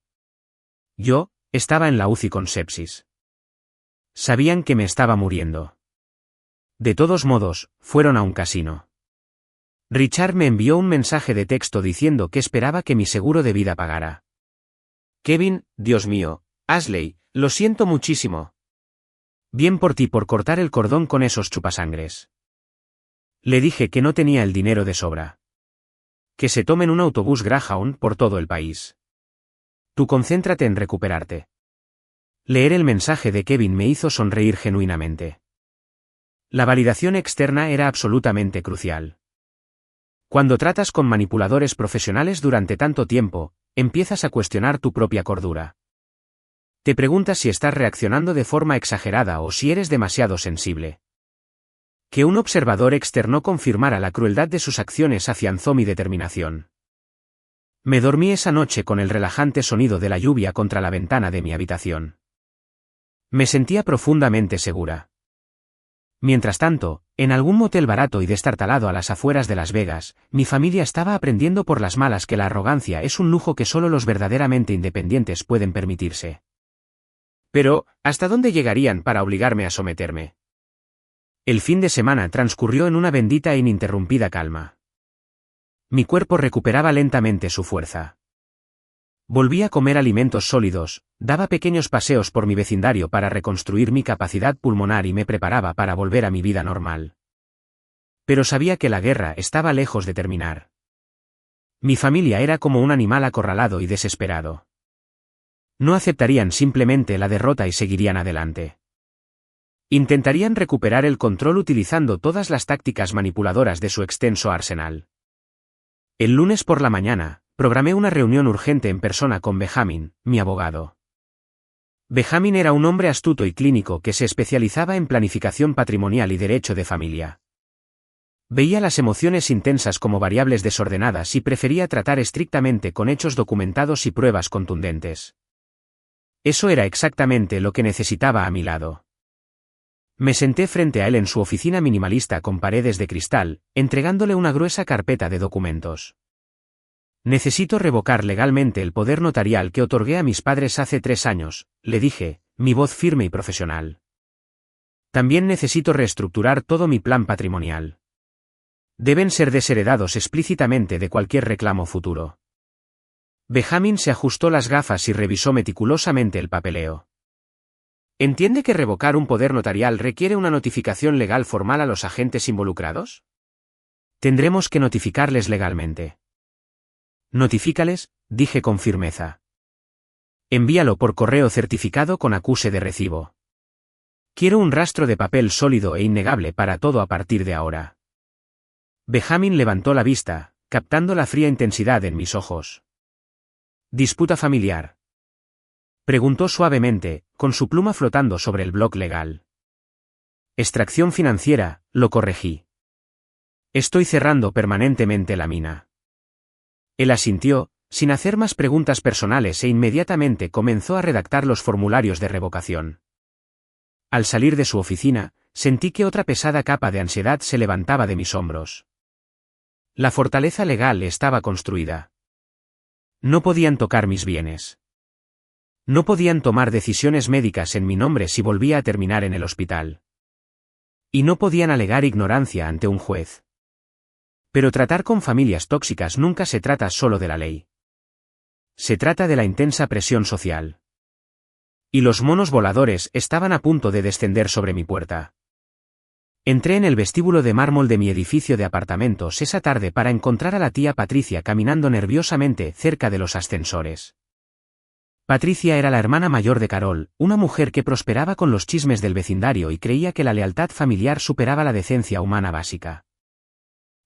Yo, estaba en la UCI con sepsis. Sabían que me estaba muriendo. De todos modos, fueron a un casino. Richard me envió un mensaje de texto diciendo que esperaba que mi seguro de vida pagara. Kevin, Dios mío, Ashley, lo siento muchísimo. Bien por ti por cortar el cordón con esos chupasangres. Le dije que no tenía el dinero de sobra. Que se tomen un autobús Greyhound por todo el país. Tú concéntrate en recuperarte. Leer el mensaje de Kevin me hizo sonreír genuinamente. La validación externa era absolutamente crucial. Cuando tratas con manipuladores profesionales durante tanto tiempo, empiezas a cuestionar tu propia cordura. Te preguntas si estás reaccionando de forma exagerada o si eres demasiado sensible. Que un observador externo confirmara la crueldad de sus acciones afianzó mi determinación. Me dormí esa noche con el relajante sonido de la lluvia contra la ventana de mi habitación. Me sentía profundamente segura. Mientras tanto, en algún motel barato y destartalado a las afueras de Las Vegas, mi familia estaba aprendiendo por las malas que la arrogancia es un lujo que solo los verdaderamente independientes pueden permitirse. Pero, ¿hasta dónde llegarían para obligarme a someterme? El fin de semana transcurrió en una bendita e ininterrumpida calma. Mi cuerpo recuperaba lentamente su fuerza. Volví a comer alimentos sólidos, daba pequeños paseos por mi vecindario para reconstruir mi capacidad pulmonar y me preparaba para volver a mi vida normal. Pero sabía que la guerra estaba lejos de terminar. Mi familia era como un animal acorralado y desesperado. No aceptarían simplemente la derrota y seguirían adelante. Intentarían recuperar el control utilizando todas las tácticas manipuladoras de su extenso arsenal. El lunes por la mañana, programé una reunión urgente en persona con Benjamin, mi abogado. Benjamin era un hombre astuto y clínico que se especializaba en planificación patrimonial y derecho de familia. Veía las emociones intensas como variables desordenadas y prefería tratar estrictamente con hechos documentados y pruebas contundentes. Eso era exactamente lo que necesitaba a mi lado. Me senté frente a él en su oficina minimalista con paredes de cristal, entregándole una gruesa carpeta de documentos. Necesito revocar legalmente el poder notarial que otorgué a mis padres hace 3 años, le dije, mi voz firme y profesional. También necesito reestructurar todo mi plan patrimonial. Deben ser desheredados explícitamente de cualquier reclamo futuro. Benjamin se ajustó las gafas y revisó meticulosamente el papeleo. ¿Entiende que revocar un poder notarial requiere una notificación legal formal a los agentes involucrados? Tendremos que notificarles legalmente. Notifícales, dije con firmeza. Envíalo por correo certificado con acuse de recibo. Quiero un rastro de papel sólido e innegable para todo a partir de ahora. Benjamin levantó la vista, captando la fría intensidad en mis ojos. ¿Disputa familiar?, preguntó suavemente, con su pluma flotando sobre el bloc legal. Extracción financiera, lo corregí. Estoy cerrando permanentemente la mina. Él asintió, sin hacer más preguntas personales, e inmediatamente comenzó a redactar los formularios de revocación. Al salir de su oficina, sentí que otra pesada capa de ansiedad se levantaba de mis hombros. La fortaleza legal estaba construida. No podían tocar mis bienes. No podían tomar decisiones médicas en mi nombre si volvía a terminar en el hospital. Y no podían alegar ignorancia ante un juez. Pero tratar con familias tóxicas nunca se trata solo de la ley. Se trata de la intensa presión social. Y los monos voladores estaban a punto de descender sobre mi puerta. Entré en el vestíbulo de mármol de mi edificio de apartamentos esa tarde para encontrar a la tía Patricia caminando nerviosamente cerca de los ascensores. Patricia era la hermana mayor de Carol, una mujer que prosperaba con los chismes del vecindario y creía que la lealtad familiar superaba la decencia humana básica.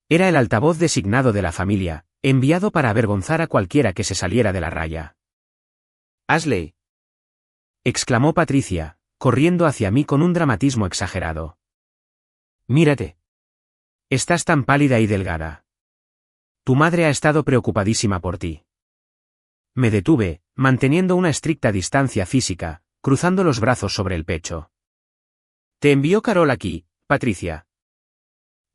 Era el altavoz designado de la familia, enviado para avergonzar a cualquiera que se saliera de la raya. «Ashley», exclamó Patricia, corriendo hacia mí con un dramatismo exagerado. «Mírate. Estás tan pálida y delgada. Tu madre ha estado preocupadísima por ti». Me detuve, manteniendo una estricta distancia física, cruzando los brazos sobre el pecho. «¿Te envió Carol aquí, Patricia?»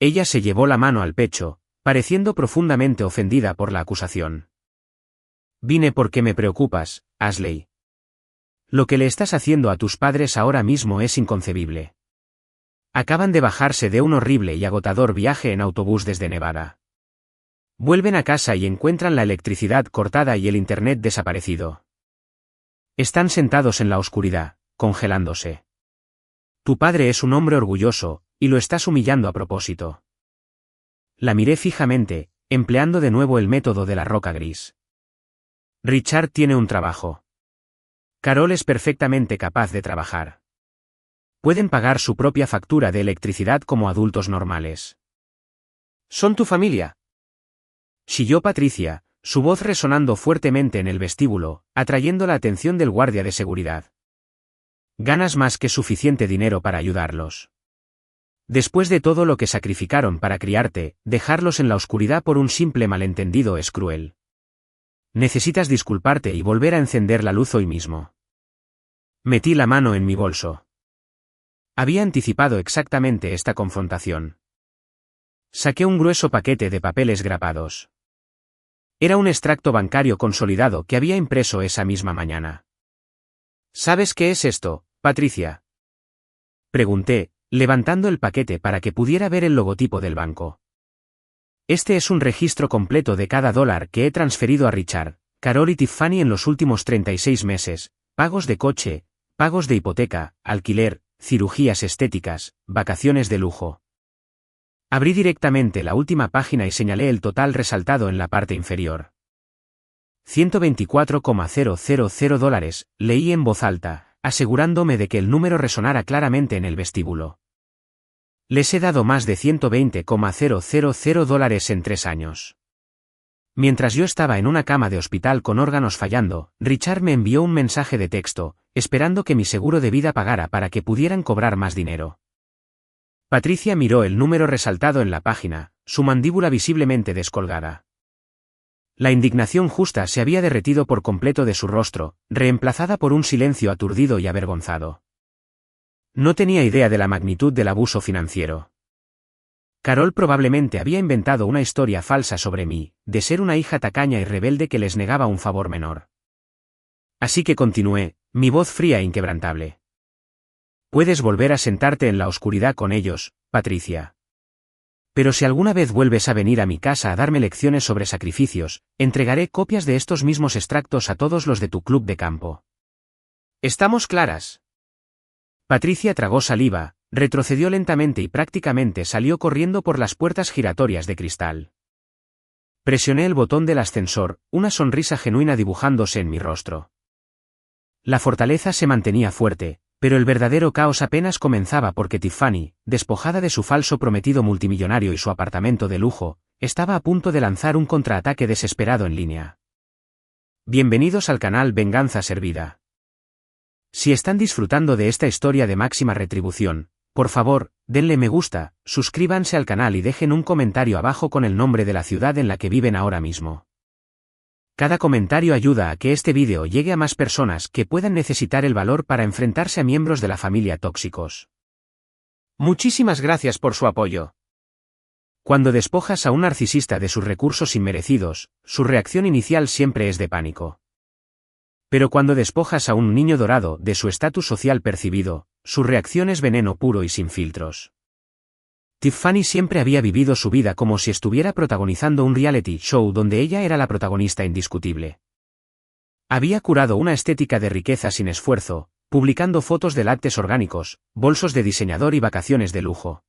Ella se llevó la mano al pecho, pareciendo profundamente ofendida por la acusación. «Vine porque me preocupas, Ashley. Lo que le estás haciendo a tus padres ahora mismo es inconcebible. Acaban de bajarse de un horrible y agotador viaje en autobús desde Nevada. Vuelven a casa y encuentran la electricidad cortada y el internet desaparecido. Están sentados en la oscuridad, congelándose. Tu padre es un hombre orgulloso, y lo estás humillando a propósito». La miré fijamente, empleando de nuevo el método de la roca gris. Richard tiene un trabajo. Carol es perfectamente capaz de trabajar. Pueden pagar su propia factura de electricidad como adultos normales. ¿Son tu familia?, chilló Patricia, su voz resonando fuertemente en el vestíbulo, atrayendo la atención del guardia de seguridad. Ganas más que suficiente dinero para ayudarlos. Después de todo lo que sacrificaron para criarte, dejarlos en la oscuridad por un simple malentendido es cruel. Necesitas disculparte y volver a encender la luz hoy mismo. Metí la mano en mi bolso. Había anticipado exactamente esta confrontación. Saqué un grueso paquete de papeles grapados. Era un extracto bancario consolidado que había impreso esa misma mañana. ¿Sabes qué es esto, Patricia?, pregunté, levantando el paquete para que pudiera ver el logotipo del banco. Este es un registro completo de cada dólar que he transferido a Richard, Carol y Tiffany en los últimos 36 meses, pagos de coche, pagos de hipoteca, alquiler, cirugías estéticas, vacaciones de lujo. Abrí directamente la última página y señalé el total resaltado en la parte inferior. $124,000, leí en voz alta, asegurándome de que el número resonara claramente en el vestíbulo. Les he dado más de $120,000 en 3 años. Mientras yo estaba en una cama de hospital con órganos fallando, Richard me envió un mensaje de texto, esperando que mi seguro de vida pagara para que pudieran cobrar más dinero. Patricia miró el número resaltado en la página, su mandíbula visiblemente descolgada. La indignación justa se había derretido por completo de su rostro, reemplazada por un silencio aturdido y avergonzado. No tenía idea de la magnitud del abuso financiero. Carol probablemente había inventado una historia falsa sobre mí, de ser una hija tacaña y rebelde que les negaba un favor menor. Así que continué, mi voz fría e inquebrantable. Puedes volver a sentarte en la oscuridad con ellos, Patricia. Pero si alguna vez vuelves a venir a mi casa a darme lecciones sobre sacrificios, entregaré copias de estos mismos extractos a todos los de tu club de campo. ¿Estamos claras? Patricia tragó saliva, retrocedió lentamente y prácticamente salió corriendo por las puertas giratorias de cristal. Presioné el botón del ascensor, una sonrisa genuina dibujándose en mi rostro. La fortaleza se mantenía fuerte, pero el verdadero caos apenas comenzaba porque Tiffany, despojada de su falso prometido multimillonario y su apartamento de lujo, estaba a punto de lanzar un contraataque desesperado en línea. Bienvenidos al canal Venganza Servida. Si están disfrutando de esta historia de máxima retribución, por favor, denle me gusta, suscríbanse al canal y dejen un comentario abajo con el nombre de la ciudad en la que viven ahora mismo. Cada comentario ayuda a que este vídeo llegue a más personas que puedan necesitar el valor para enfrentarse a miembros de la familia tóxicos. Muchísimas gracias por su apoyo. Cuando despojas a un narcisista de sus recursos inmerecidos, su reacción inicial siempre es de pánico. Pero cuando despojas a un niño dorado de su estatus social percibido, su reacción es veneno puro y sin filtros. Tiffany siempre había vivido su vida como si estuviera protagonizando un reality show donde ella era la protagonista indiscutible. Había curado una estética de riqueza sin esfuerzo, publicando fotos de lácteos orgánicos, bolsos de diseñador y vacaciones de lujo.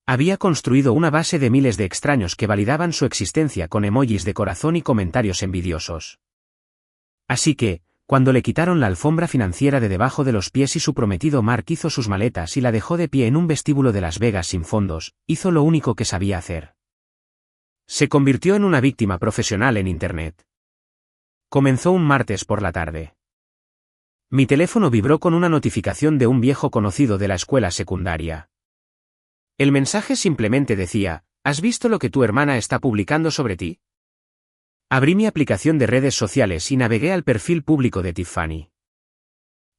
Había construido una base de miles de extraños que validaban su existencia con emojis de corazón y comentarios envidiosos. Así que, cuando le quitaron la alfombra financiera de debajo de los pies y su prometido Mark hizo sus maletas y la dejó de pie en un vestíbulo de Las Vegas sin fondos, hizo lo único que sabía hacer. Se convirtió en una víctima profesional en Internet. Comenzó un martes por la tarde. Mi teléfono vibró con una notificación de un viejo conocido de la escuela secundaria. El mensaje simplemente decía, ¿has visto lo que tu hermana está publicando sobre ti? Abrí mi aplicación de redes sociales y navegué al perfil público de Tiffany.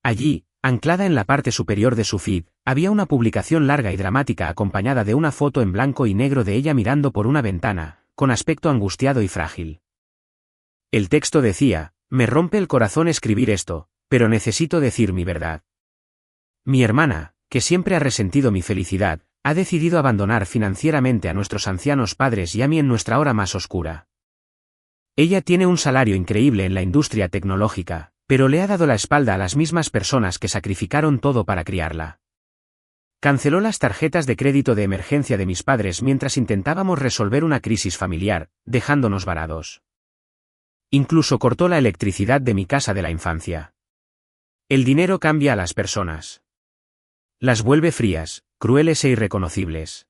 Allí, anclada en la parte superior de su feed, había una publicación larga y dramática acompañada de una foto en blanco y negro de ella mirando por una ventana, con aspecto angustiado y frágil. El texto decía, me rompe el corazón escribir esto, pero necesito decir mi verdad. Mi hermana, que siempre ha resentido mi felicidad, ha decidido abandonar financieramente a nuestros ancianos padres y a mí en nuestra hora más oscura. Ella tiene un salario increíble en la industria tecnológica, pero le ha dado la espalda a las mismas personas que sacrificaron todo para criarla. Canceló las tarjetas de crédito de emergencia de mis padres mientras intentábamos resolver una crisis familiar, dejándonos varados. Incluso cortó la electricidad de mi casa de la infancia. El dinero cambia a las personas. Las vuelve frías, crueles e irreconocibles.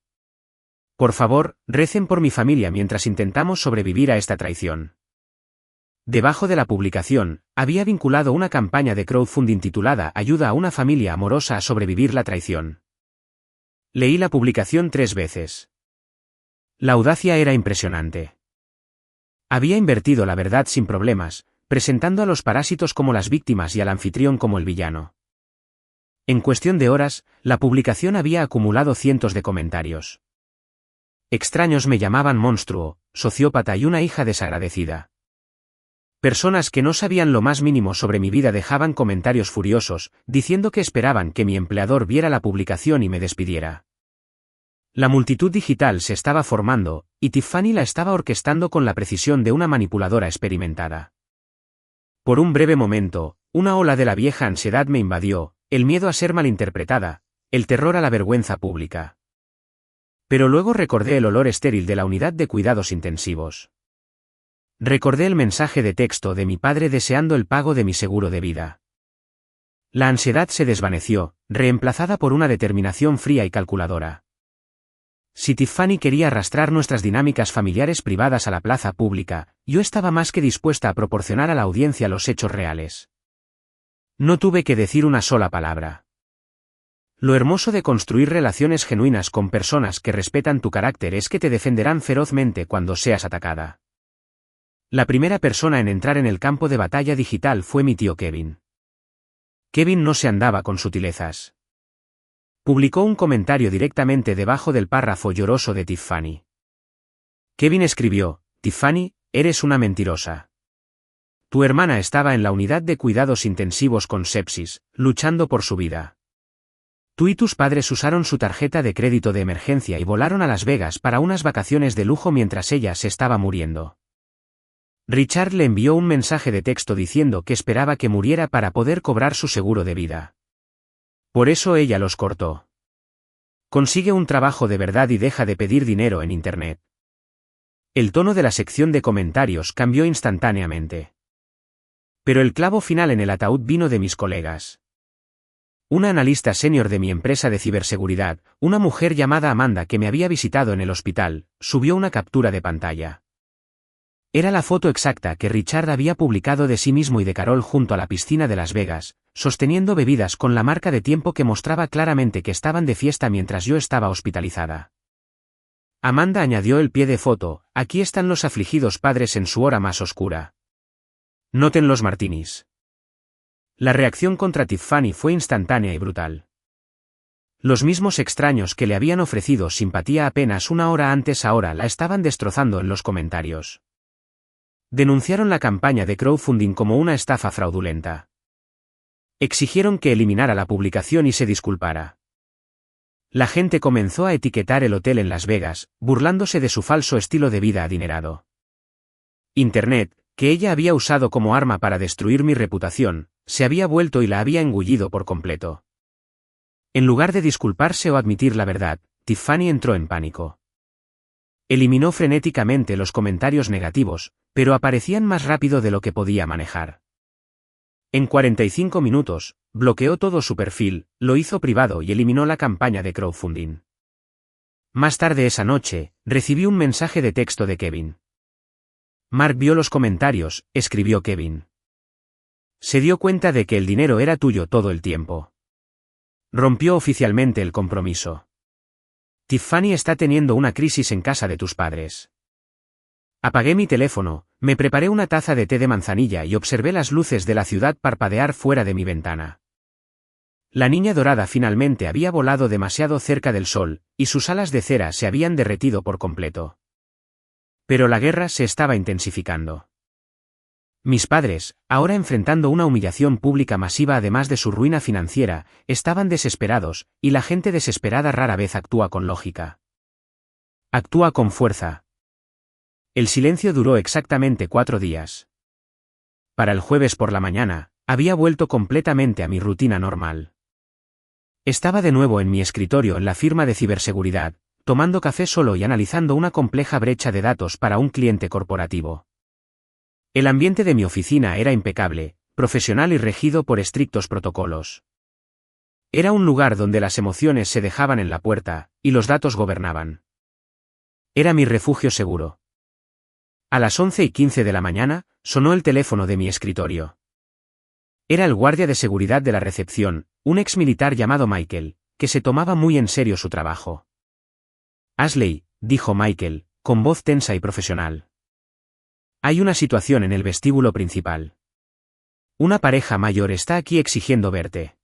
Por favor, recen por mi familia mientras intentamos sobrevivir a esta traición. Debajo de la publicación, había vinculado una campaña de crowdfunding titulada Ayuda a una familia amorosa a sobrevivir la traición. Leí la publicación 3 veces. La audacia era impresionante. Había invertido la verdad sin problemas, presentando a los parásitos como las víctimas y al anfitrión como el villano. En cuestión de horas, la publicación había acumulado cientos de comentarios. Extraños me llamaban monstruo, sociópata y una hija desagradecida. Personas que no sabían lo más mínimo sobre mi vida dejaban comentarios furiosos, diciendo que esperaban que mi empleador viera la publicación y me despidiera. La multitud digital se estaba formando, y Tiffany la estaba orquestando con la precisión de una manipuladora experimentada. Por un breve momento, una ola de la vieja ansiedad me invadió, el miedo a ser malinterpretada, el terror a la vergüenza pública. Pero luego recordé el olor estéril de la unidad de cuidados intensivos. Recordé el mensaje de texto de mi padre deseando el pago de mi seguro de vida. La ansiedad se desvaneció, reemplazada por una determinación fría y calculadora. Si Tiffany quería arrastrar nuestras dinámicas familiares privadas a la plaza pública, yo estaba más que dispuesta a proporcionar a la audiencia los hechos reales. No tuve que decir una sola palabra. Lo hermoso de construir relaciones genuinas con personas que respetan tu carácter es que te defenderán ferozmente cuando seas atacada. La primera persona en entrar en el campo de batalla digital fue mi tío Kevin. Kevin no se andaba con sutilezas. Publicó un comentario directamente debajo del párrafo lloroso de Tiffany. Kevin escribió, Tiffany, eres una mentirosa. Tu hermana estaba en la unidad de cuidados intensivos con sepsis, luchando por su vida. Tú y tus padres usaron su tarjeta de crédito de emergencia y volaron a Las Vegas para unas vacaciones de lujo mientras ella se estaba muriendo. Richard le envió un mensaje de texto diciendo que esperaba que muriera para poder cobrar su seguro de vida. Por eso ella los cortó. Consigue un trabajo de verdad y deja de pedir dinero en Internet. El tono de la sección de comentarios cambió instantáneamente. Pero el clavo final en el ataúd vino de mis colegas. Una analista senior de mi empresa de ciberseguridad, una mujer llamada Amanda que me había visitado en el hospital, subió una captura de pantalla. Era la foto exacta que Richard había publicado de sí mismo y de Carol junto a la piscina de Las Vegas, sosteniendo bebidas con la marca de tiempo que mostraba claramente que estaban de fiesta mientras yo estaba hospitalizada. Amanda añadió el pie de foto: aquí están los afligidos padres en su hora más oscura. Noten los martinis. La reacción contra Tiffany fue instantánea y brutal. Los mismos extraños que le habían ofrecido simpatía apenas una hora antes ahora la estaban destrozando en los comentarios. Denunciaron la campaña de crowdfunding como una estafa fraudulenta. Exigieron que eliminara la publicación y se disculpara. La gente comenzó a etiquetar el hotel en Las Vegas, burlándose de su falso estilo de vida adinerado. Internet, que ella había usado como arma para destruir mi reputación, se había vuelto y la había engullido por completo. En lugar de disculparse o admitir la verdad, Tiffany entró en pánico. Eliminó frenéticamente los comentarios negativos, pero aparecían más rápido de lo que podía manejar. En 45 minutos, bloqueó todo su perfil, lo hizo privado y eliminó la campaña de crowdfunding. Más tarde esa noche, recibí un mensaje de texto de Kevin. Mark vio los comentarios, escribió Kevin. Se dio cuenta de que el dinero era tuyo todo el tiempo. Rompió oficialmente el compromiso. Tiffany está teniendo una crisis en casa de tus padres. Apagué mi teléfono, me preparé una taza de té de manzanilla y observé las luces de la ciudad parpadear fuera de mi ventana. La niña dorada finalmente había volado demasiado cerca del sol, y sus alas de cera se habían derretido por completo. Pero la guerra se estaba intensificando. Mis padres, ahora enfrentando una humillación pública masiva además de su ruina financiera, estaban desesperados, y la gente desesperada rara vez actúa con lógica. Actúa con fuerza. El silencio duró exactamente 4 días. Para el jueves por la mañana, había vuelto completamente a mi rutina normal. Estaba de nuevo en mi escritorio en la firma de ciberseguridad, tomando café solo y analizando una compleja brecha de datos para un cliente corporativo. El ambiente de mi oficina era impecable, profesional y regido por estrictos protocolos. Era un lugar donde las emociones se dejaban en la puerta, y los datos gobernaban. Era mi refugio seguro. A las 11:15 de la mañana, sonó el teléfono de mi escritorio. Era el guardia de seguridad de la recepción, un exmilitar llamado Michael, que se tomaba muy en serio su trabajo. Ashley, dijo Michael, con voz tensa y profesional. Hay una situación en el vestíbulo principal. Una pareja mayor está aquí exigiendo verte.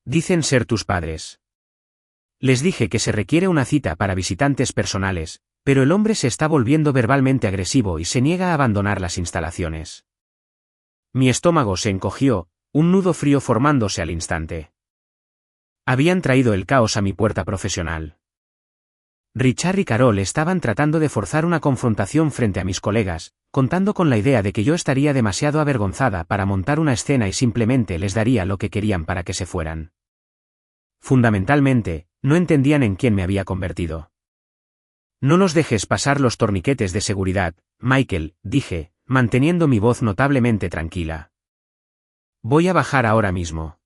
Dicen ser tus padres. Les dije que se requiere una cita para visitantes personales, pero el hombre se está volviendo verbalmente agresivo y se niega a abandonar las instalaciones. Mi estómago se encogió, un nudo frío formándose al instante. Habían traído el caos a mi puerta profesional. Richard y Carol estaban tratando de forzar una confrontación frente a mis colegas, contando con la idea de que yo estaría demasiado avergonzada para montar una escena y simplemente les daría lo que querían para que se fueran. Fundamentalmente, no entendían en quién me había convertido. No los dejes pasar los torniquetes de seguridad, Michael, dije, manteniendo mi voz notablemente tranquila. Voy a bajar ahora mismo.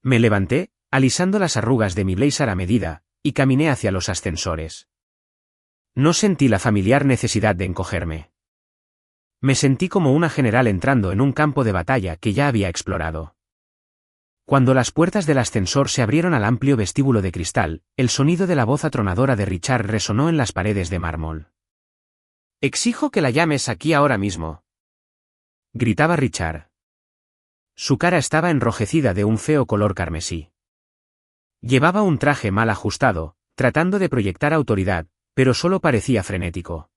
Me levanté, alisando las arrugas de mi blazer a medida, y caminé hacia los ascensores. No sentí la familiar necesidad de encogerme. Me sentí como una general entrando en un campo de batalla que ya había explorado. Cuando las puertas del ascensor se abrieron al amplio vestíbulo de cristal, el sonido de la voz atronadora de Richard resonó en las paredes de mármol. «Exijo que la llames aquí ahora mismo», gritaba Richard. Su cara estaba enrojecida de un feo color carmesí. Llevaba un traje mal ajustado, tratando de proyectar autoridad, pero solo parecía frenético.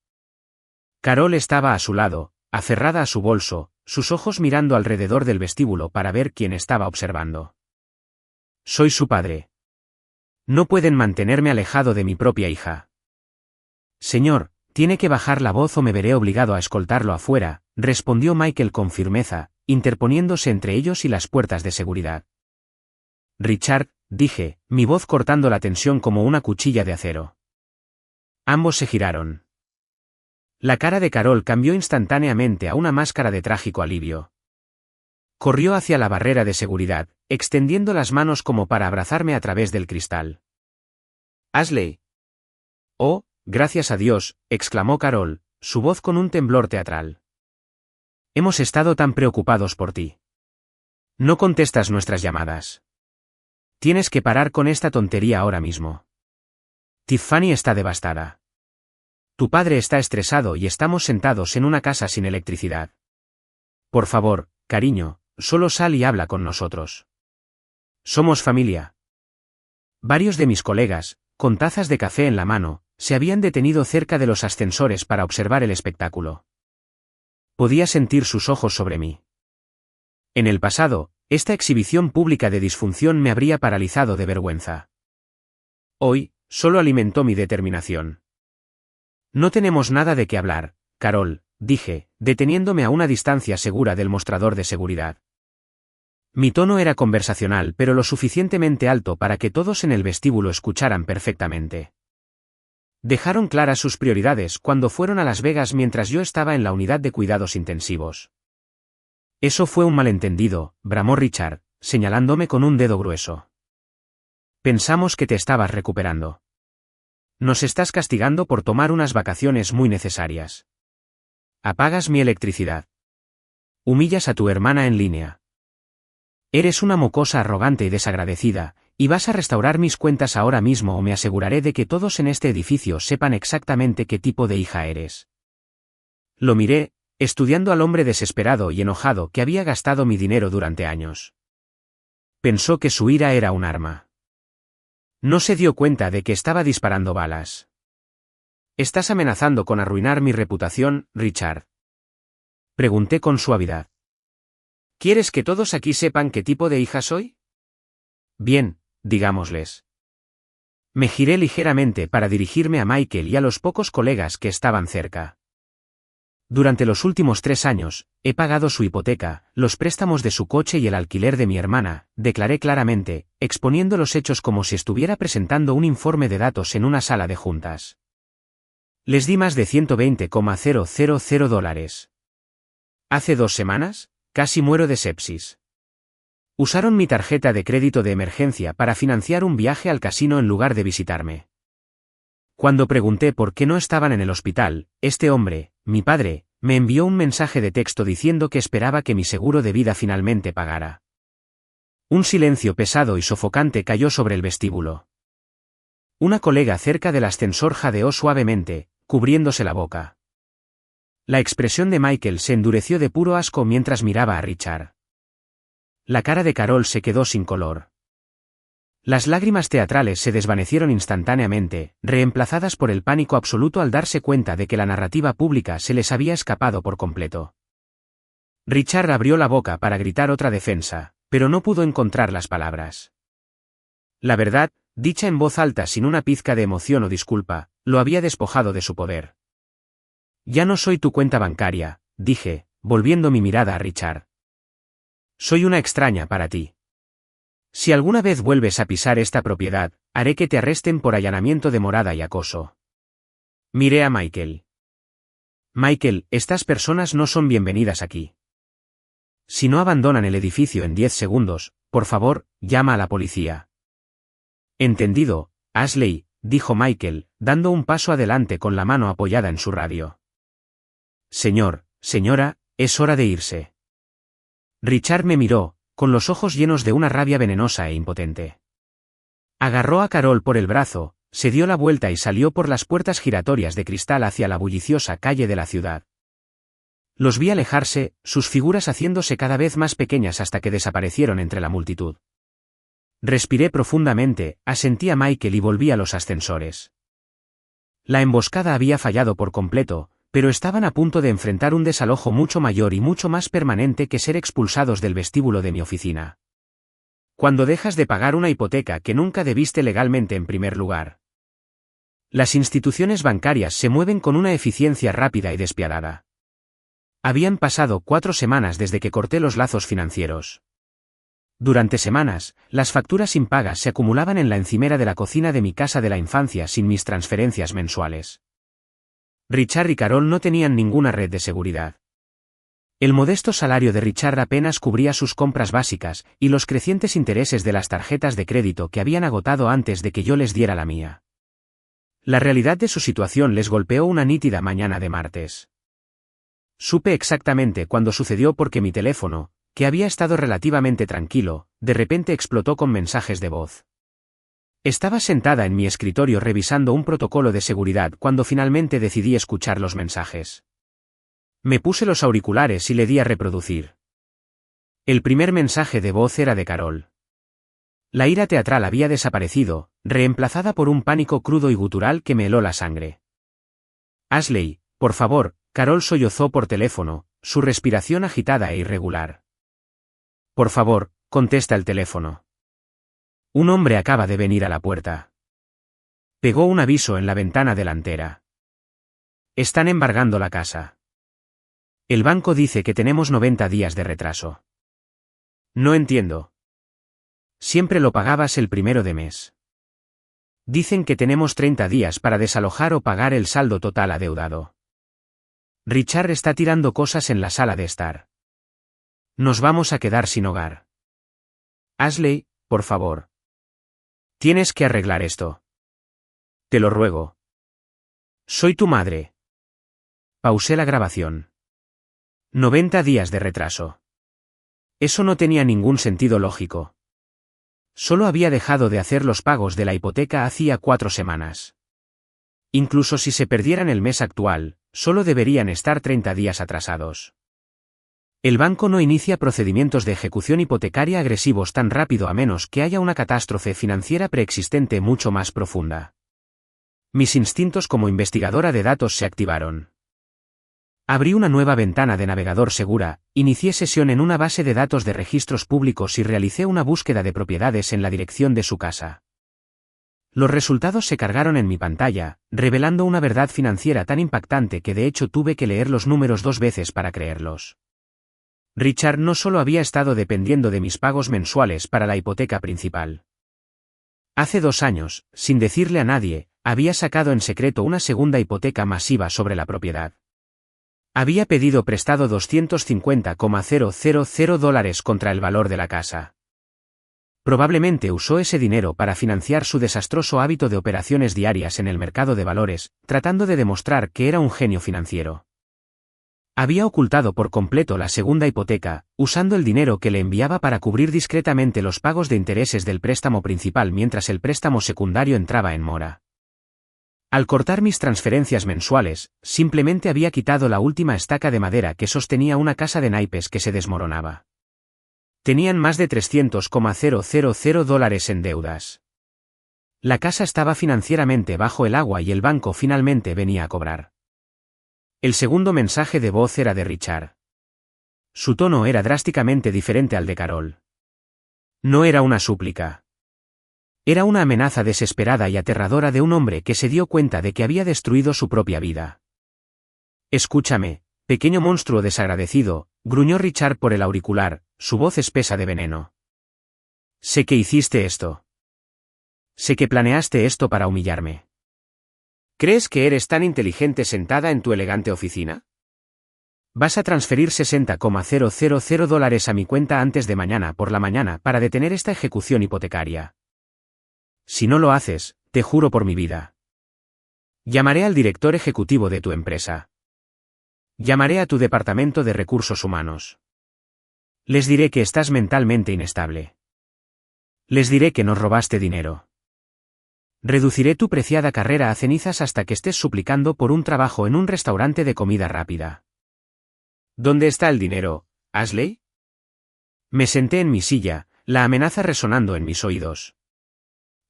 Carol estaba a su lado, aferrada a su bolso, sus ojos mirando alrededor del vestíbulo para ver quién estaba observando. Soy su padre. No pueden mantenerme alejado de mi propia hija. Señor, tiene que bajar la voz o me veré obligado a escoltarlo afuera, respondió Michael con firmeza, interponiéndose entre ellos y las puertas de seguridad. Richard, dije, mi voz cortando la tensión como una cuchilla de acero. Ambos se giraron. La cara de Carol cambió instantáneamente a una máscara de trágico alivio. Corrió hacia la barrera de seguridad, extendiendo las manos como para abrazarme a través del cristal. «Ashley». «Oh, gracias a Dios», exclamó Carol, su voz con un temblor teatral. «Hemos estado tan preocupados por ti. No contestas nuestras llamadas. Tienes que parar con esta tontería ahora mismo. Tiffany está devastada. Tu padre está estresado y estamos sentados en una casa sin electricidad. Por favor, cariño, solo sal y habla con nosotros. Somos familia». Varios de mis colegas, con tazas de café en la mano, se habían detenido cerca de los ascensores para observar el espectáculo. Podía sentir sus ojos sobre mí. En el pasado, esta exhibición pública de disfunción me habría paralizado de vergüenza. Hoy, solo alimentó mi determinación. «No tenemos nada de qué hablar, Carol», dije, deteniéndome a una distancia segura del mostrador de seguridad. Mi tono era conversacional pero lo suficientemente alto para que todos en el vestíbulo escucharan perfectamente. Dejaron claras sus prioridades cuando fueron a Las Vegas mientras yo estaba en la unidad de cuidados intensivos. «Eso fue un malentendido», bramó Richard, señalándome con un dedo grueso. «Pensamos que te estabas recuperando. Nos estás castigando por tomar unas vacaciones muy necesarias. Apagas mi electricidad. Humillas a tu hermana en línea. Eres una mocosa arrogante y desagradecida, y vas a restaurar mis cuentas ahora mismo o me aseguraré de que todos en este edificio sepan exactamente qué tipo de hija eres». Lo miré, estudiando al hombre desesperado y enojado que había gastado mi dinero durante años. Pensó que su ira era un arma. No se dio cuenta de que estaba disparando balas. «¿Estás amenazando con arruinar mi reputación, Richard?», pregunté con suavidad. «¿Quieres que todos aquí sepan qué tipo de hija soy? Bien, digámosles». Me giré ligeramente para dirigirme a Michael y a los pocos colegas que estaban cerca. «Durante los últimos 3 años, he pagado su hipoteca, los préstamos de su coche y el alquiler de mi hermana», declaré claramente, exponiendo los hechos como si estuviera presentando un informe de datos en una sala de juntas. «Les di más de $120,000. Hace 2 semanas, casi muero de sepsis. Usaron mi tarjeta de crédito de emergencia para financiar un viaje al casino en lugar de visitarme. Cuando pregunté por qué no estaban en el hospital, este hombre, mi padre, me envió un mensaje de texto diciendo que esperaba que mi seguro de vida finalmente pagara». Un silencio pesado y sofocante cayó sobre el vestíbulo. Una colega cerca del ascensor jadeó suavemente, cubriéndose la boca. La expresión de Michael se endureció de puro asco mientras miraba a Richard. La cara de Carol se quedó sin color. Las lágrimas teatrales se desvanecieron instantáneamente, reemplazadas por el pánico absoluto al darse cuenta de que la narrativa pública se les había escapado por completo. Richard abrió la boca para gritar otra defensa, pero no pudo encontrar las palabras. La verdad, dicha en voz alta sin una pizca de emoción o disculpa, lo había despojado de su poder. «Ya no soy tu cuenta bancaria», dije, volviendo mi mirada a Richard. «Soy una extraña para ti. Si alguna vez vuelves a pisar esta propiedad, haré que te arresten por allanamiento de morada y acoso». Miré a Michael. «Michael, estas personas no son bienvenidas aquí. Si no abandonan el edificio en 10 segundos, por favor, llama a la policía». «Entendido, Ashley», dijo Michael, dando un paso adelante con la mano apoyada en su radio. «Señora, es hora de irse». Richard me miró, con los ojos llenos de una rabia venenosa e impotente. Agarró a Carol por el brazo, se dio la vuelta y salió por las puertas giratorias de cristal hacia la bulliciosa calle de la ciudad. Los vi alejarse, sus figuras haciéndose cada vez más pequeñas hasta que desaparecieron entre la multitud. Respiré profundamente, asentí a Michael y volví a los ascensores. La emboscada había fallado por completo, pero estaban a punto de enfrentar un desalojo mucho mayor y mucho más permanente que ser expulsados del vestíbulo de mi oficina. Cuando dejas de pagar una hipoteca que nunca debiste legalmente en primer lugar. Las instituciones bancarias se mueven con una eficiencia rápida y despiadada. Habían pasado 4 semanas desde que corté los lazos financieros. Durante semanas, las facturas impagas se acumulaban en la encimera de la cocina de mi casa de la infancia sin mis transferencias mensuales. Richard y Carol no tenían ninguna red de seguridad. El modesto salario de Richard apenas cubría sus compras básicas, y los crecientes intereses de las tarjetas de crédito que habían agotado antes de que yo les diera la mía. La realidad de su situación les golpeó una nítida mañana de martes. Supe exactamente cuándo sucedió porque mi teléfono, que había estado relativamente tranquilo, de repente explotó con mensajes de voz. Estaba sentada en mi escritorio revisando un protocolo de seguridad cuando finalmente decidí escuchar los mensajes. Me puse los auriculares y le di a reproducir. El primer mensaje de voz era de Carol. La ira teatral había desaparecido, reemplazada por un pánico crudo y gutural que me heló la sangre. Ashley, por favor, Carol sollozó por teléfono, su respiración agitada e irregular. Por favor, contesta el teléfono. Un hombre acaba de venir a la puerta. Pegó un aviso en la ventana delantera. Están embargando la casa. El banco dice que tenemos 90 días de retraso. No entiendo. Siempre lo pagabas el primero de mes. Dicen que tenemos 30 días para desalojar o pagar el saldo total adeudado. Richard está tirando cosas en la sala de estar. Nos vamos a quedar sin hogar. Ashley, por favor. Tienes que arreglar esto. Te lo ruego. Soy tu madre. Pausé la grabación. 90 días de retraso. Eso no tenía ningún sentido lógico. Solo había dejado de hacer los pagos de la hipoteca hacía 4 semanas. Incluso si se perdieran el mes actual, solo deberían estar 30 días atrasados. El banco no inicia procedimientos de ejecución hipotecaria agresivos tan rápido a menos que haya una catástrofe financiera preexistente mucho más profunda. Mis instintos como investigadora de datos se activaron. Abrí una nueva ventana de navegador segura, inicié sesión en una base de datos de registros públicos y realicé una búsqueda de propiedades en la dirección de su casa. Los resultados se cargaron en mi pantalla, revelando una verdad financiera tan impactante que de hecho tuve que leer los números 2 veces para creerlos. Richard no solo había estado dependiendo de mis pagos mensuales para la hipoteca principal. Hace 2 años, sin decirle a nadie, había sacado en secreto una segunda hipoteca masiva sobre la propiedad. Había pedido prestado $250,000 contra el valor de la casa. Probablemente usó ese dinero para financiar su desastroso hábito de operaciones diarias en el mercado de valores, tratando de demostrar que era un genio financiero. Había ocultado por completo la segunda hipoteca, usando el dinero que le enviaba para cubrir discretamente los pagos de intereses del préstamo principal mientras el préstamo secundario entraba en mora. Al cortar mis transferencias mensuales, simplemente había quitado la última estaca de madera que sostenía una casa de naipes que se desmoronaba. Tenían más de $300,000 en deudas. La casa estaba financieramente bajo el agua y el banco finalmente venía a cobrar. El segundo mensaje de voz era de Richard. Su tono era drásticamente diferente al de Carol. No era una súplica. Era una amenaza desesperada y aterradora de un hombre que se dio cuenta de que había destruido su propia vida. Escúchame, pequeño monstruo desagradecido, gruñó Richard por el auricular, su voz espesa de veneno. Sé que hiciste esto. Sé que planeaste esto para humillarme. ¿Crees que eres tan inteligente sentada en tu elegante oficina? Vas a transferir $60,000 a mi cuenta antes de mañana por la mañana para detener esta ejecución hipotecaria. Si no lo haces, te juro por mi vida. Llamaré al director ejecutivo de tu empresa. Llamaré a tu departamento de recursos humanos. Les diré que estás mentalmente inestable. Les diré que nos robaste dinero. Reduciré tu preciada carrera a cenizas hasta que estés suplicando por un trabajo en un restaurante de comida rápida. ¿Dónde está el dinero, Ashley? Me senté en mi silla, la amenaza resonando en mis oídos.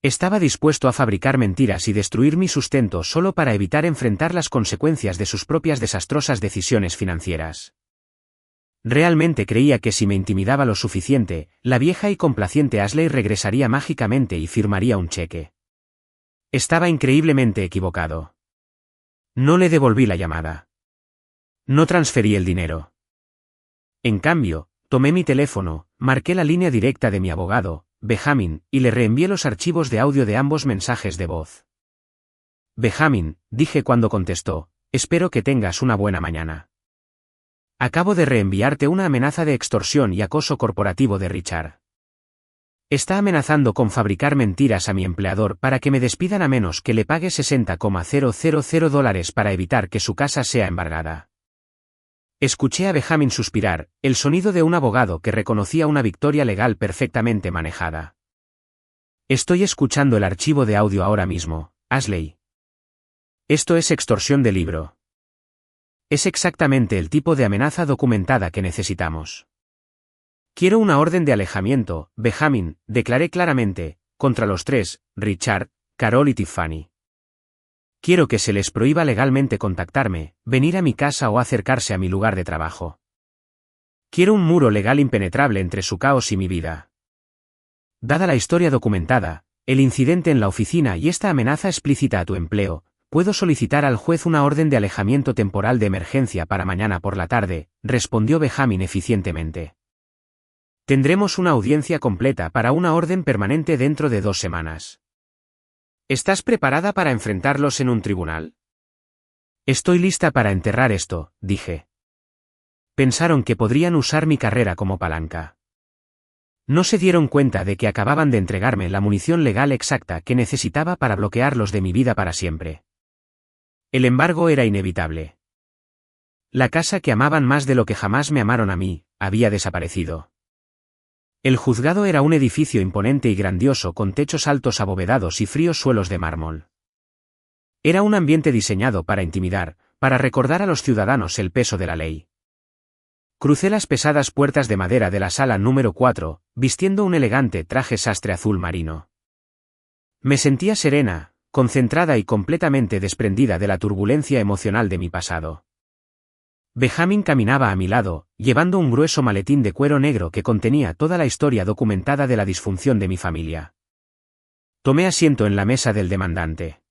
Estaba dispuesto a fabricar mentiras y destruir mi sustento solo para evitar enfrentar las consecuencias de sus propias desastrosas decisiones financieras. Realmente creía que si me intimidaba lo suficiente, la vieja y complaciente Ashley regresaría mágicamente y firmaría un cheque. Estaba increíblemente equivocado. No le devolví la llamada. No transferí el dinero. En cambio, Tomé mi teléfono, marqué la línea directa de mi abogado, Benjamin, y le reenvié los archivos de audio de ambos mensajes de voz. Benjamin, dije cuando contestó, espero que tengas una buena mañana. Acabo de reenviarte una amenaza de extorsión y acoso corporativo de Richard. Está amenazando con fabricar mentiras a mi empleador para que me despidan a menos que le pague $60,000 para evitar que su casa sea embargada. Escuché a Benjamin suspirar, el sonido de un abogado que reconocía una victoria legal perfectamente manejada. Estoy escuchando el archivo de audio ahora mismo, Ashley. Esto es extorsión de libro. Es exactamente el tipo de amenaza documentada que necesitamos. Quiero una orden de alejamiento, Benjamin, declaré claramente, contra los tres, Richard, Carol y Tiffany. Quiero que se les prohíba legalmente contactarme, venir a mi casa o acercarse a mi lugar de trabajo. Quiero un muro legal impenetrable entre su caos y mi vida. Dada la historia documentada, el incidente en la oficina y esta amenaza explícita a tu empleo, puedo solicitar al juez una orden de alejamiento temporal de emergencia para mañana por la tarde, respondió Benjamin eficientemente. Tendremos una audiencia completa para una orden permanente dentro de 2 semanas. ¿Estás preparada para enfrentarlos en un tribunal? Estoy lista para enterrar esto, dije. Pensaron que podrían usar mi carrera como palanca. No se dieron cuenta de que acababan de entregarme la munición legal exacta que necesitaba para bloquearlos de mi vida para siempre. El embargo era inevitable. La casa que amaban más de lo que jamás me amaron a mí, había desaparecido. El juzgado era un edificio imponente y grandioso con techos altos abovedados y fríos suelos de mármol. Era un ambiente diseñado para intimidar, para recordar a los ciudadanos el peso de la ley. Crucé las pesadas puertas de madera de la sala número 4, vistiendo un elegante traje sastre azul marino. Me sentía serena, concentrada y completamente desprendida de la turbulencia emocional de mi pasado. Benjamin caminaba a mi lado, llevando un grueso maletín de cuero negro que contenía toda la historia documentada de la disfunción de mi familia. Tomé asiento en la mesa del demandante.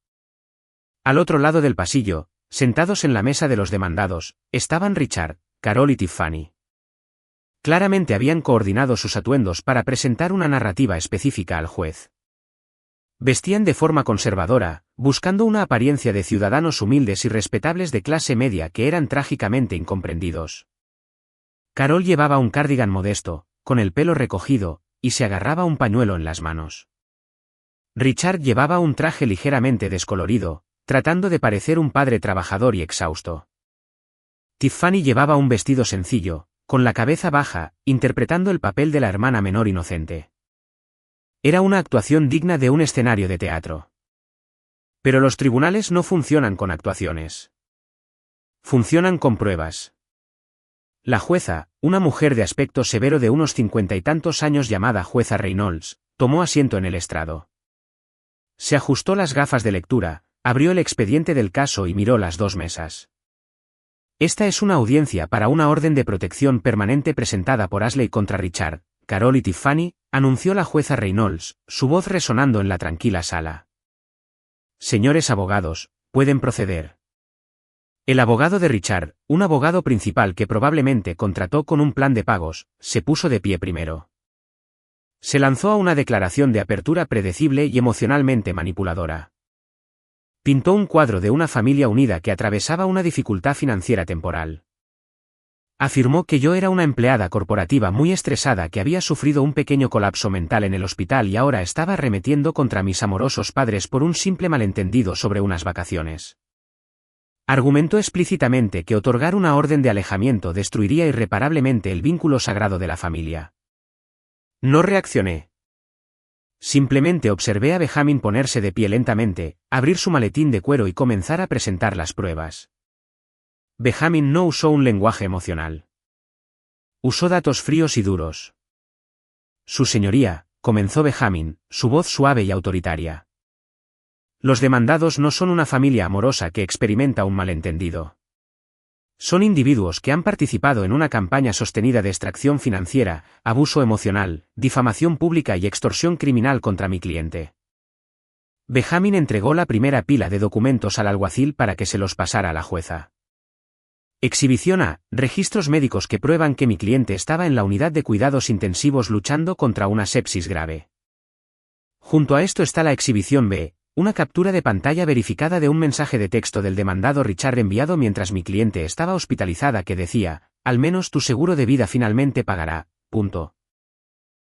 Al otro lado del pasillo, sentados en la mesa de los demandados, estaban Richard, Carol y Tiffany. Claramente habían coordinado sus atuendos para presentar una narrativa específica al juez. Vestían de forma conservadora, buscando una apariencia de ciudadanos humildes y respetables de clase media que eran trágicamente incomprendidos. Carol llevaba un cardigan modesto, con el pelo recogido, y se agarraba un pañuelo en las manos. Richard llevaba un traje ligeramente descolorido, tratando de parecer un padre trabajador y exhausto. Tiffany llevaba un vestido sencillo, con la cabeza baja, interpretando el papel de la hermana menor inocente. Era una actuación digna de un escenario de teatro. Pero los tribunales no funcionan con actuaciones. Funcionan con pruebas. La jueza, una mujer de aspecto severo de unos 50 y tantos años llamada jueza Reynolds, tomó asiento en el estrado. Se ajustó las gafas de lectura, abrió el expediente del caso y miró las 2 mesas. Esta es una audiencia para una orden de protección permanente presentada por Ashley contra Richard, Carol y Tiffany, anunció la jueza Reynolds, su voz resonando en la tranquila sala. Señores abogados, pueden proceder. El abogado de Richard, un abogado principal que probablemente contrató con un plan de pagos, se puso de pie primero. Se lanzó a una declaración de apertura predecible y emocionalmente manipuladora. Pintó un cuadro de una familia unida que atravesaba una dificultad financiera temporal. Afirmó que yo era una empleada corporativa muy estresada que había sufrido un pequeño colapso mental en el hospital y ahora estaba arremetiendo contra mis amorosos padres por un simple malentendido sobre unas vacaciones. Argumentó explícitamente que otorgar una orden de alejamiento destruiría irreparablemente el vínculo sagrado de la familia. No reaccioné. Simplemente observé a Benjamin ponerse de pie lentamente, abrir su maletín de cuero y comenzar a presentar las pruebas. Benjamin no usó un lenguaje emocional. Usó datos fríos y duros. Su señoría, comenzó Benjamin, su voz suave y autoritaria. Los demandados no son una familia amorosa que experimenta un malentendido. Son individuos que han participado en una campaña sostenida de extracción financiera, abuso emocional, difamación pública y extorsión criminal contra mi cliente. Benjamin entregó la primera pila de documentos al alguacil para que se los pasara a la jueza. Exhibición A. Registros médicos que prueban que mi cliente estaba en la unidad de cuidados intensivos luchando contra una sepsis grave. Junto a esto está la exhibición B. Una captura de pantalla verificada de un mensaje de texto del demandado Richard enviado mientras mi cliente estaba hospitalizada que decía, al menos tu seguro de vida finalmente pagará. Punto.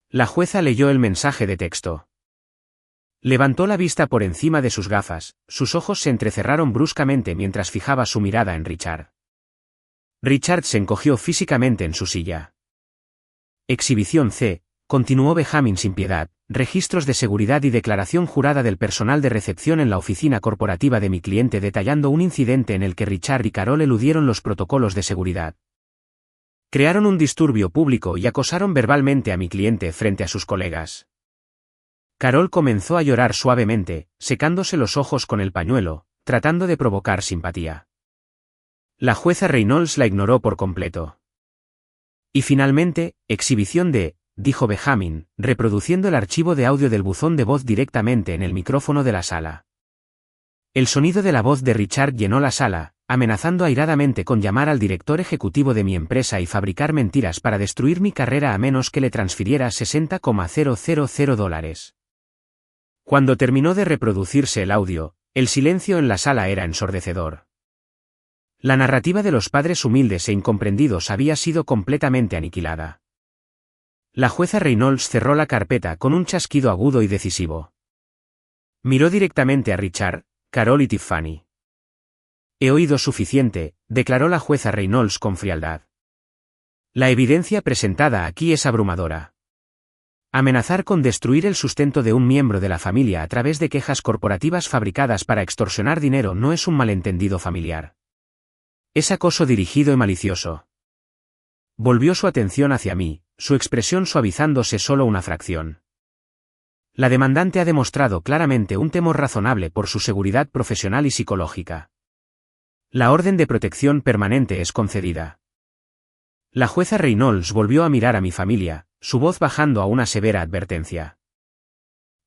La jueza leyó el mensaje de texto. Levantó la vista por encima de sus gafas, sus ojos se entrecerraron bruscamente mientras fijaba su mirada en Richard. Richard se encogió físicamente en su silla. Exhibición C. Continuó Benjamin sin piedad, registros de seguridad y declaración jurada del personal de recepción en la oficina corporativa de mi cliente detallando un incidente en el que Richard y Carol eludieron los protocolos de seguridad. Crearon un disturbio público y acosaron verbalmente a mi cliente frente a sus colegas. Carol comenzó a llorar suavemente, secándose los ojos con el pañuelo, tratando de provocar simpatía. La jueza Reynolds la ignoró por completo. Y finalmente, exhibición D, dijo Benjamin, reproduciendo el archivo de audio del buzón de voz directamente en el micrófono de la sala. El sonido de la voz de Richard llenó la sala, amenazando airadamente con llamar al director ejecutivo de mi empresa y fabricar mentiras para destruir mi carrera a menos que le transfiriera $60,000. Cuando terminó de reproducirse el audio, el silencio en la sala era ensordecedor. La narrativa de los padres humildes e incomprendidos había sido completamente aniquilada. La jueza Reynolds cerró la carpeta con un chasquido agudo y decisivo. Miró directamente a Richard, Carol y Tiffany. He oído suficiente, declaró la jueza Reynolds con frialdad. La evidencia presentada aquí es abrumadora. Amenazar con destruir el sustento de un miembro de la familia a través de quejas corporativas fabricadas para extorsionar dinero no es un malentendido familiar. Es acoso dirigido y malicioso. Volvió su atención hacia mí, su expresión suavizándose solo una fracción. La demandante ha demostrado claramente un temor razonable por su seguridad profesional y psicológica. La orden de protección permanente es concedida. La jueza Reynolds volvió a mirar a mi familia, su voz bajando a una severa advertencia.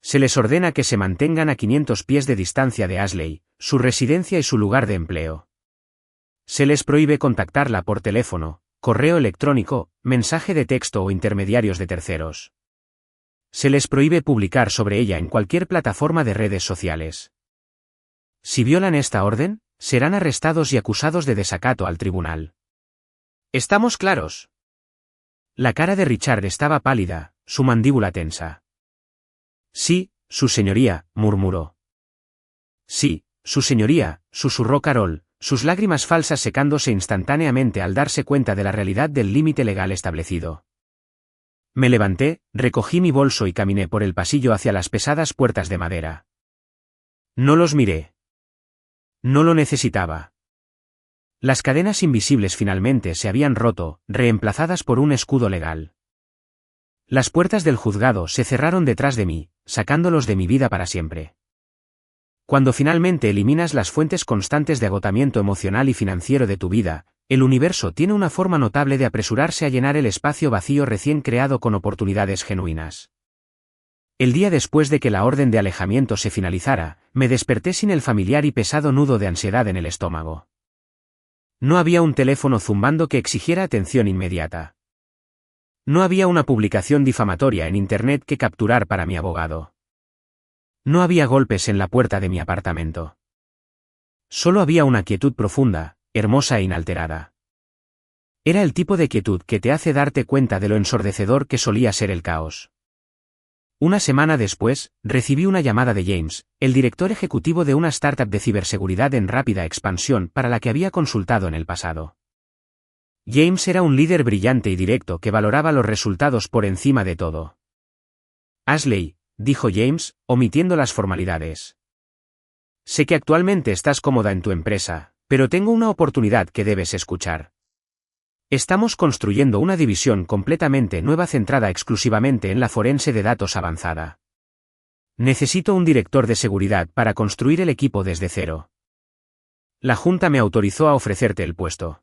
Se les ordena que se mantengan a 500 pies de distancia de Ashley, su residencia y su lugar de empleo. Se les prohíbe contactarla por teléfono, correo electrónico, mensaje de texto o intermediarios de terceros. Se les prohíbe publicar sobre ella en cualquier plataforma de redes sociales. Si violan esta orden, serán arrestados y acusados de desacato al tribunal. ¿Estamos claros? La cara de Richard estaba pálida, su mandíbula tensa. Sí, su señoría, murmuró. Sí, su señoría, susurró Carol, sus lágrimas falsas secándose instantáneamente al darse cuenta de la realidad del límite legal establecido. Me levanté, recogí mi bolso y caminé por el pasillo hacia las pesadas puertas de madera. No los miré. No lo necesitaba. Las cadenas invisibles finalmente se habían roto, reemplazadas por un escudo legal. Las puertas del juzgado se cerraron detrás de mí, sacándolos de mi vida para siempre. Cuando finalmente eliminas las fuentes constantes de agotamiento emocional y financiero de tu vida, el universo tiene una forma notable de apresurarse a llenar el espacio vacío recién creado con oportunidades genuinas. El día después de que la orden de alejamiento se finalizara, me desperté sin el familiar y pesado nudo de ansiedad en el estómago. No había un teléfono zumbando que exigiera atención inmediata. No había una publicación difamatoria en Internet que capturar para mi abogado. No había golpes en la puerta de mi apartamento. Solo había una quietud profunda, hermosa e inalterada. Era el tipo de quietud que te hace darte cuenta de lo ensordecedor que solía ser el caos. Una semana después, recibí una llamada de James, el director ejecutivo de una startup de ciberseguridad en rápida expansión para la que había consultado en el pasado. James era un líder brillante y directo que valoraba los resultados por encima de todo. Ashley, dijo James, omitiendo las formalidades. Sé que actualmente estás cómoda en tu empresa, pero tengo una oportunidad que debes escuchar. Estamos construyendo una división completamente nueva centrada exclusivamente en la forense de datos avanzada. Necesito un director de seguridad para construir el equipo desde cero. La Junta me autorizó a ofrecerte el puesto.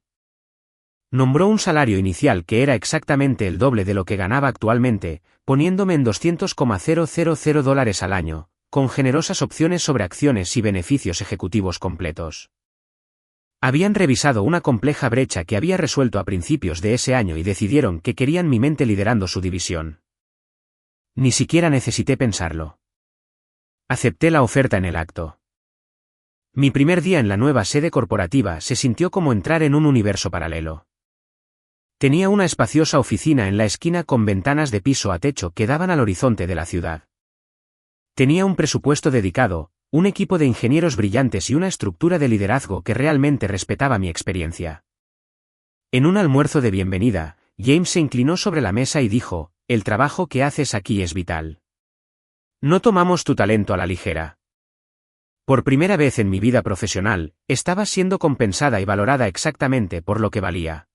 Nombró un salario inicial que era exactamente el doble de lo que ganaba actualmente, poniéndome en $200,000 al año, con generosas opciones sobre acciones y beneficios ejecutivos completos. Habían revisado una compleja brecha que había resuelto a principios de ese año y decidieron que querían mi mente liderando su división. Ni siquiera necesité pensarlo. Acepté la oferta en el acto. Mi primer día en la nueva sede corporativa se sintió como entrar en un universo paralelo. Tenía una espaciosa oficina en la esquina con ventanas de piso a techo que daban al horizonte de la ciudad. Tenía un presupuesto dedicado, un equipo de ingenieros brillantes y una estructura de liderazgo que realmente respetaba mi experiencia. En un almuerzo de bienvenida, James se inclinó sobre la mesa y dijo: «El trabajo que haces aquí es vital. No tomamos tu talento a la ligera». Por primera vez en mi vida profesional, estaba siendo compensada y valorada exactamente por lo que valía.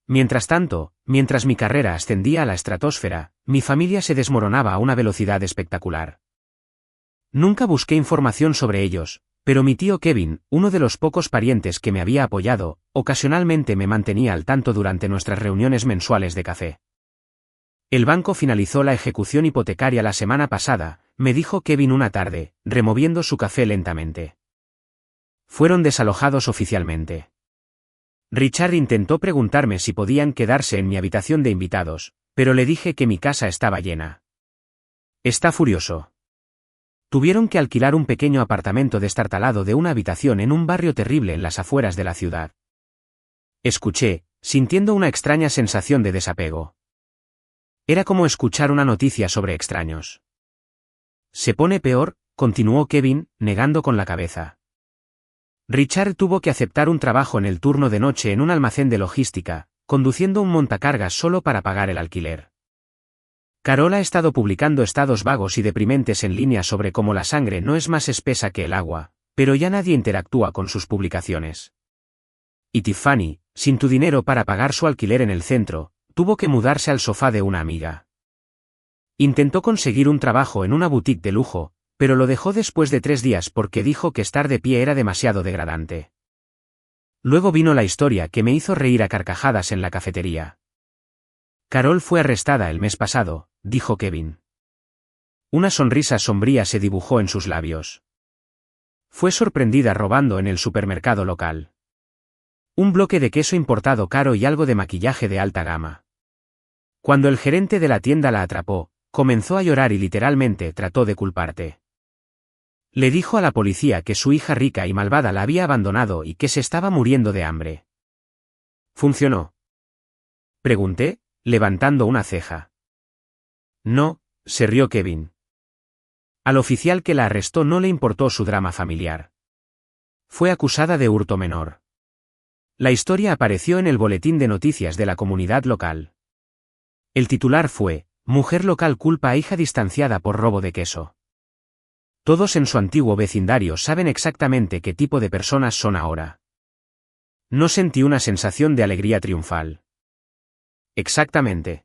Mientras tanto, mientras mi carrera ascendía a la estratosfera, mi familia se desmoronaba a una velocidad espectacular. Nunca busqué información sobre ellos, pero mi tío Kevin, uno de los pocos parientes que me había apoyado, ocasionalmente me mantenía al tanto durante nuestras reuniones mensuales de café. «El banco finalizó la ejecución hipotecaria la semana pasada», me dijo Kevin una tarde, removiendo su café lentamente. «Fueron desalojados oficialmente». Richard intentó preguntarme si podían quedarse en mi habitación de invitados, pero le dije que mi casa estaba llena. «Está furioso». Tuvieron que alquilar un pequeño apartamento destartalado de una habitación en un barrio terrible en las afueras de la ciudad. Escuché, sintiendo una extraña sensación de desapego. Era como escuchar una noticia sobre extraños. «Se pone peor», continuó Kevin, negando con la cabeza. Richard tuvo que aceptar un trabajo en el turno de noche en un almacén de logística, conduciendo un montacargas solo para pagar el alquiler. Carol ha estado publicando estados vagos y deprimentes en línea sobre cómo la sangre no es más espesa que el agua, pero ya nadie interactúa con sus publicaciones. Y Tiffany, sin tu dinero para pagar su alquiler en el centro, tuvo que mudarse al sofá de una amiga. Intentó conseguir un trabajo en una boutique de lujo, pero lo dejó después de 3 días porque dijo que estar de pie era demasiado degradante. Luego vino la historia que me hizo reír a carcajadas en la cafetería. «Carol fue arrestada el mes pasado», dijo Kevin. Una sonrisa sombría se dibujó en sus labios. Fue sorprendida robando en el supermercado local. Un bloque de queso importado caro y algo de maquillaje de alta gama. Cuando el gerente de la tienda la atrapó, comenzó a llorar y literalmente trató de culparte. Le dijo a la policía que su hija rica y malvada la había abandonado y que se estaba muriendo de hambre. ¿Funcionó?, pregunté, levantando una ceja. «No», se rió Kevin. Al oficial que la arrestó no le importó su drama familiar. Fue acusada de hurto menor. La historia apareció en el boletín de noticias de la comunidad local. El titular fue: «Mujer local culpa a hija distanciada por robo de queso». Todos en su antiguo vecindario saben exactamente qué tipo de personas son ahora. No sentí una sensación de alegría triunfal. Exactamente.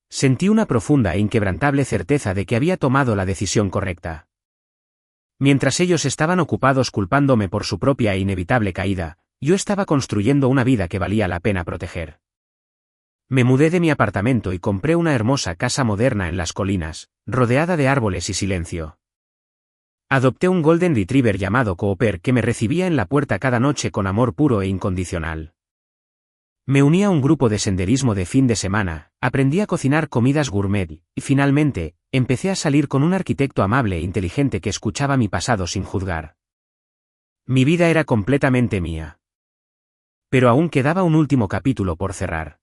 Sentí una profunda e inquebrantable certeza de que había tomado la decisión correcta. Mientras ellos estaban ocupados culpándome por su propia e inevitable caída, yo estaba construyendo una vida que valía la pena proteger. Me mudé de mi apartamento y compré una hermosa casa moderna en las colinas, rodeada de árboles y silencio. Adopté un Golden Retriever llamado Cooper que me recibía en la puerta cada noche con amor puro e incondicional. Me uní a un grupo de senderismo de fin de semana, aprendí a cocinar comidas gourmet y, finalmente, empecé a salir con un arquitecto amable e inteligente que escuchaba mi pasado sin juzgar. Mi vida era completamente mía. Pero aún quedaba un último capítulo por cerrar.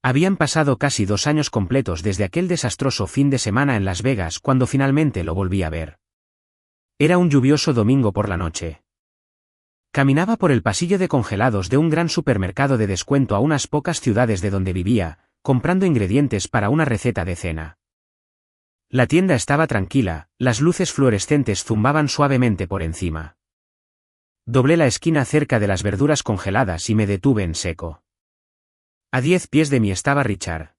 Habían pasado casi 2 años completos desde aquel desastroso fin de semana en Las Vegas cuando finalmente lo volví a ver. Era un lluvioso domingo por la noche. Caminaba por el pasillo de congelados de un gran supermercado de descuento a unas pocas ciudades de donde vivía, comprando ingredientes para una receta de cena. La tienda estaba tranquila, las luces fluorescentes zumbaban suavemente por encima. Doblé la esquina cerca de las verduras congeladas y me detuve en seco. A 10 pies de mí estaba Richard.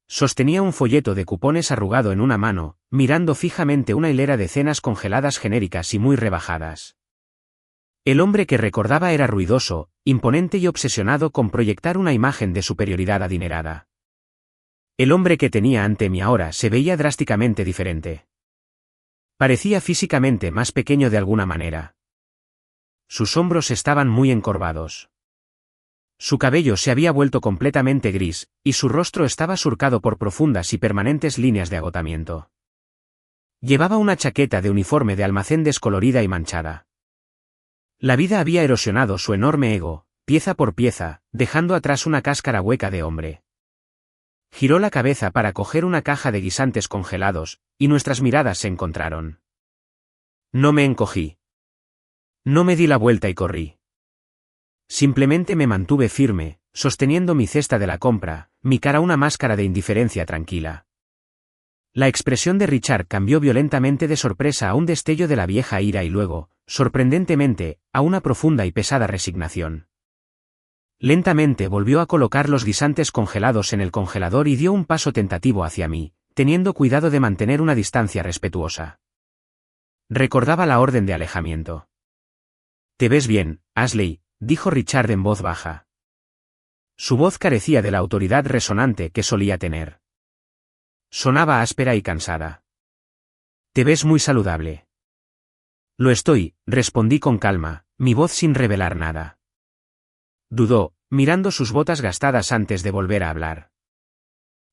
Sostenía un folleto de cupones arrugado en una mano, mirando fijamente una hilera de cenas congeladas genéricas y muy rebajadas. El hombre que recordaba era ruidoso, imponente y obsesionado con proyectar una imagen de superioridad adinerada. El hombre que tenía ante mí ahora se veía drásticamente diferente. Parecía físicamente más pequeño de alguna manera. Sus hombros estaban muy encorvados. Su cabello se había vuelto completamente gris, y su rostro estaba surcado por profundas y permanentes líneas de agotamiento. Llevaba una chaqueta de uniforme de almacén descolorida y manchada. La vida había erosionado su enorme ego, pieza por pieza, dejando atrás una cáscara hueca de hombre. Giró la cabeza para coger una caja de guisantes congelados, y nuestras miradas se encontraron. No me encogí. No me di la vuelta y corrí. Simplemente me mantuve firme, sosteniendo mi cesta de la compra, mi cara una máscara de indiferencia tranquila. La expresión de Richard cambió violentamente de sorpresa a un destello de la vieja ira y luego, sorprendentemente, a una profunda y pesada resignación. Lentamente volvió a colocar los guisantes congelados en el congelador y dio un paso tentativo hacia mí, teniendo cuidado de mantener una distancia respetuosa. Recordaba la orden de alejamiento. «Te ves bien, Ashley», dijo Richard en voz baja. Su voz carecía de la autoridad resonante que solía tener. Sonaba áspera y cansada. «Te ves muy saludable». «Lo estoy», respondí con calma, mi voz sin revelar nada. Dudó, mirando sus botas gastadas antes de volver a hablar.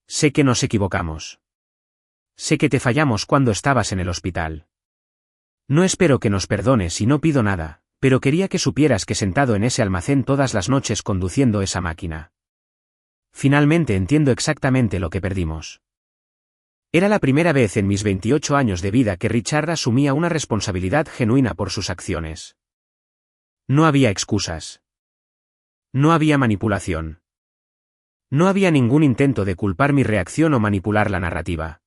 «Sé que nos equivocamos. Sé que te fallamos cuando estabas en el hospital. No espero que nos perdones y no pido nada, pero quería que supieras que sentado en ese almacén todas las noches conduciendo esa máquina. Finalmente entiendo exactamente lo que perdimos». Era la primera vez en mis 28 años de vida que Richard asumía una responsabilidad genuina por sus acciones. No había excusas. No había manipulación. No había ningún intento de culpar mi reacción o manipular la narrativa.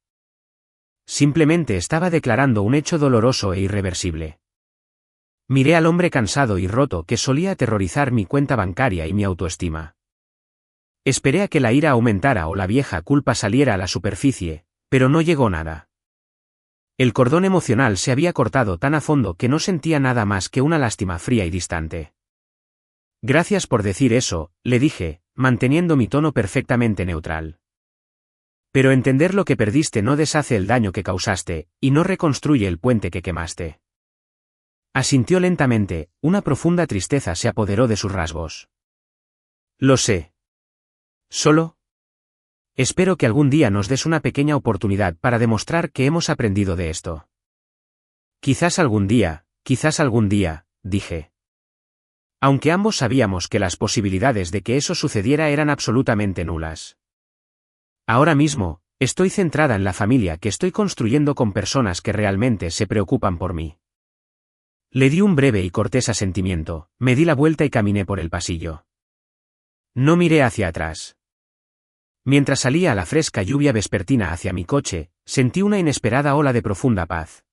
Simplemente estaba declarando un hecho doloroso e irreversible. Miré al hombre cansado y roto que solía aterrorizar mi cuenta bancaria y mi autoestima. Esperé a que la ira aumentara o la vieja culpa saliera a la superficie, pero no llegó nada. El cordón emocional se había cortado tan a fondo que no sentía nada más que una lástima fría y distante. «Gracias por decir eso», le dije, manteniendo mi tono perfectamente neutral. «Pero entender lo que perdiste no deshace el daño que causaste, y no reconstruye el puente que quemaste». Asintió lentamente, una profunda tristeza se apoderó de sus rasgos. «Lo sé. Solo espero que algún día nos des una pequeña oportunidad para demostrar que hemos aprendido de esto». Quizás algún día, dije. Aunque ambos sabíamos que las posibilidades de que eso sucediera eran absolutamente nulas. Ahora mismo, estoy centrada en la familia que estoy construyendo con personas que realmente se preocupan por mí. Le di un breve y cortés asentimiento, me di la vuelta y caminé por el pasillo. No miré hacia atrás. Mientras salía a la fresca lluvia vespertina hacia mi coche, sentí una inesperada ola de profunda paz.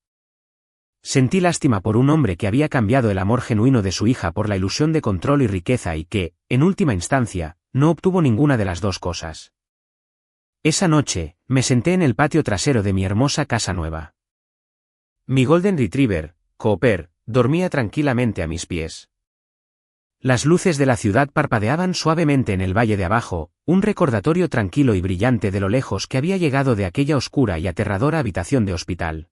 Sentí lástima por un hombre que había cambiado el amor genuino de su hija por la ilusión de control y riqueza y que, en última instancia, no obtuvo ninguna de las dos cosas. Esa noche, me senté en el patio trasero de mi hermosa casa nueva. Mi Golden Retriever, Cooper, dormía tranquilamente a mis pies. Las luces de la ciudad parpadeaban suavemente en el valle de abajo, un recordatorio tranquilo y brillante de lo lejos que había llegado de aquella oscura y aterradora habitación de hospital.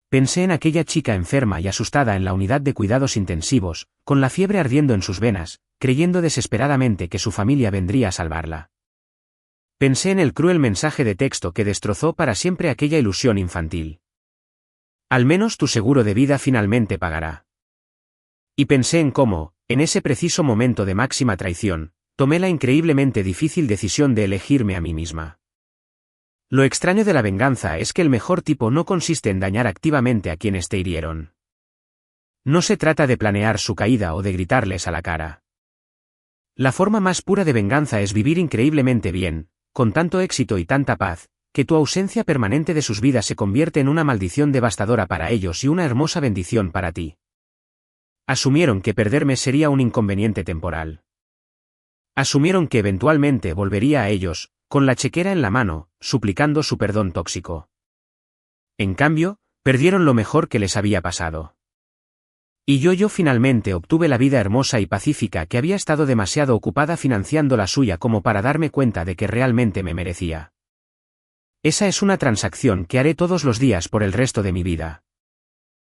Pensé en aquella chica enferma y asustada en la unidad de cuidados intensivos, con la fiebre ardiendo en sus venas, creyendo desesperadamente que su familia vendría a salvarla. Pensé en el cruel mensaje de texto que destrozó para siempre aquella ilusión infantil. «Al menos tu seguro de vida finalmente pagará». Y pensé en cómo, en ese preciso momento de máxima traición, tomé la increíblemente difícil decisión de elegirme a mí misma. Lo extraño de la venganza es que el mejor tipo no consiste en dañar activamente a quienes te hirieron. No se trata de planear su caída o de gritarles a la cara. La forma más pura de venganza es vivir increíblemente bien, con tanto éxito y tanta paz, que tu ausencia permanente de sus vidas se convierte en una maldición devastadora para ellos y una hermosa bendición para ti. Asumieron que perderme sería un inconveniente temporal. Asumieron que eventualmente volvería a ellos, con la chequera en la mano, suplicando su perdón tóxico. En cambio, perdieron lo mejor que les había pasado. Y yo finalmente obtuve la vida hermosa y pacífica que había estado demasiado ocupada financiando la suya como para darme cuenta de que realmente me merecía. Esa es una transacción que haré todos los días por el resto de mi vida.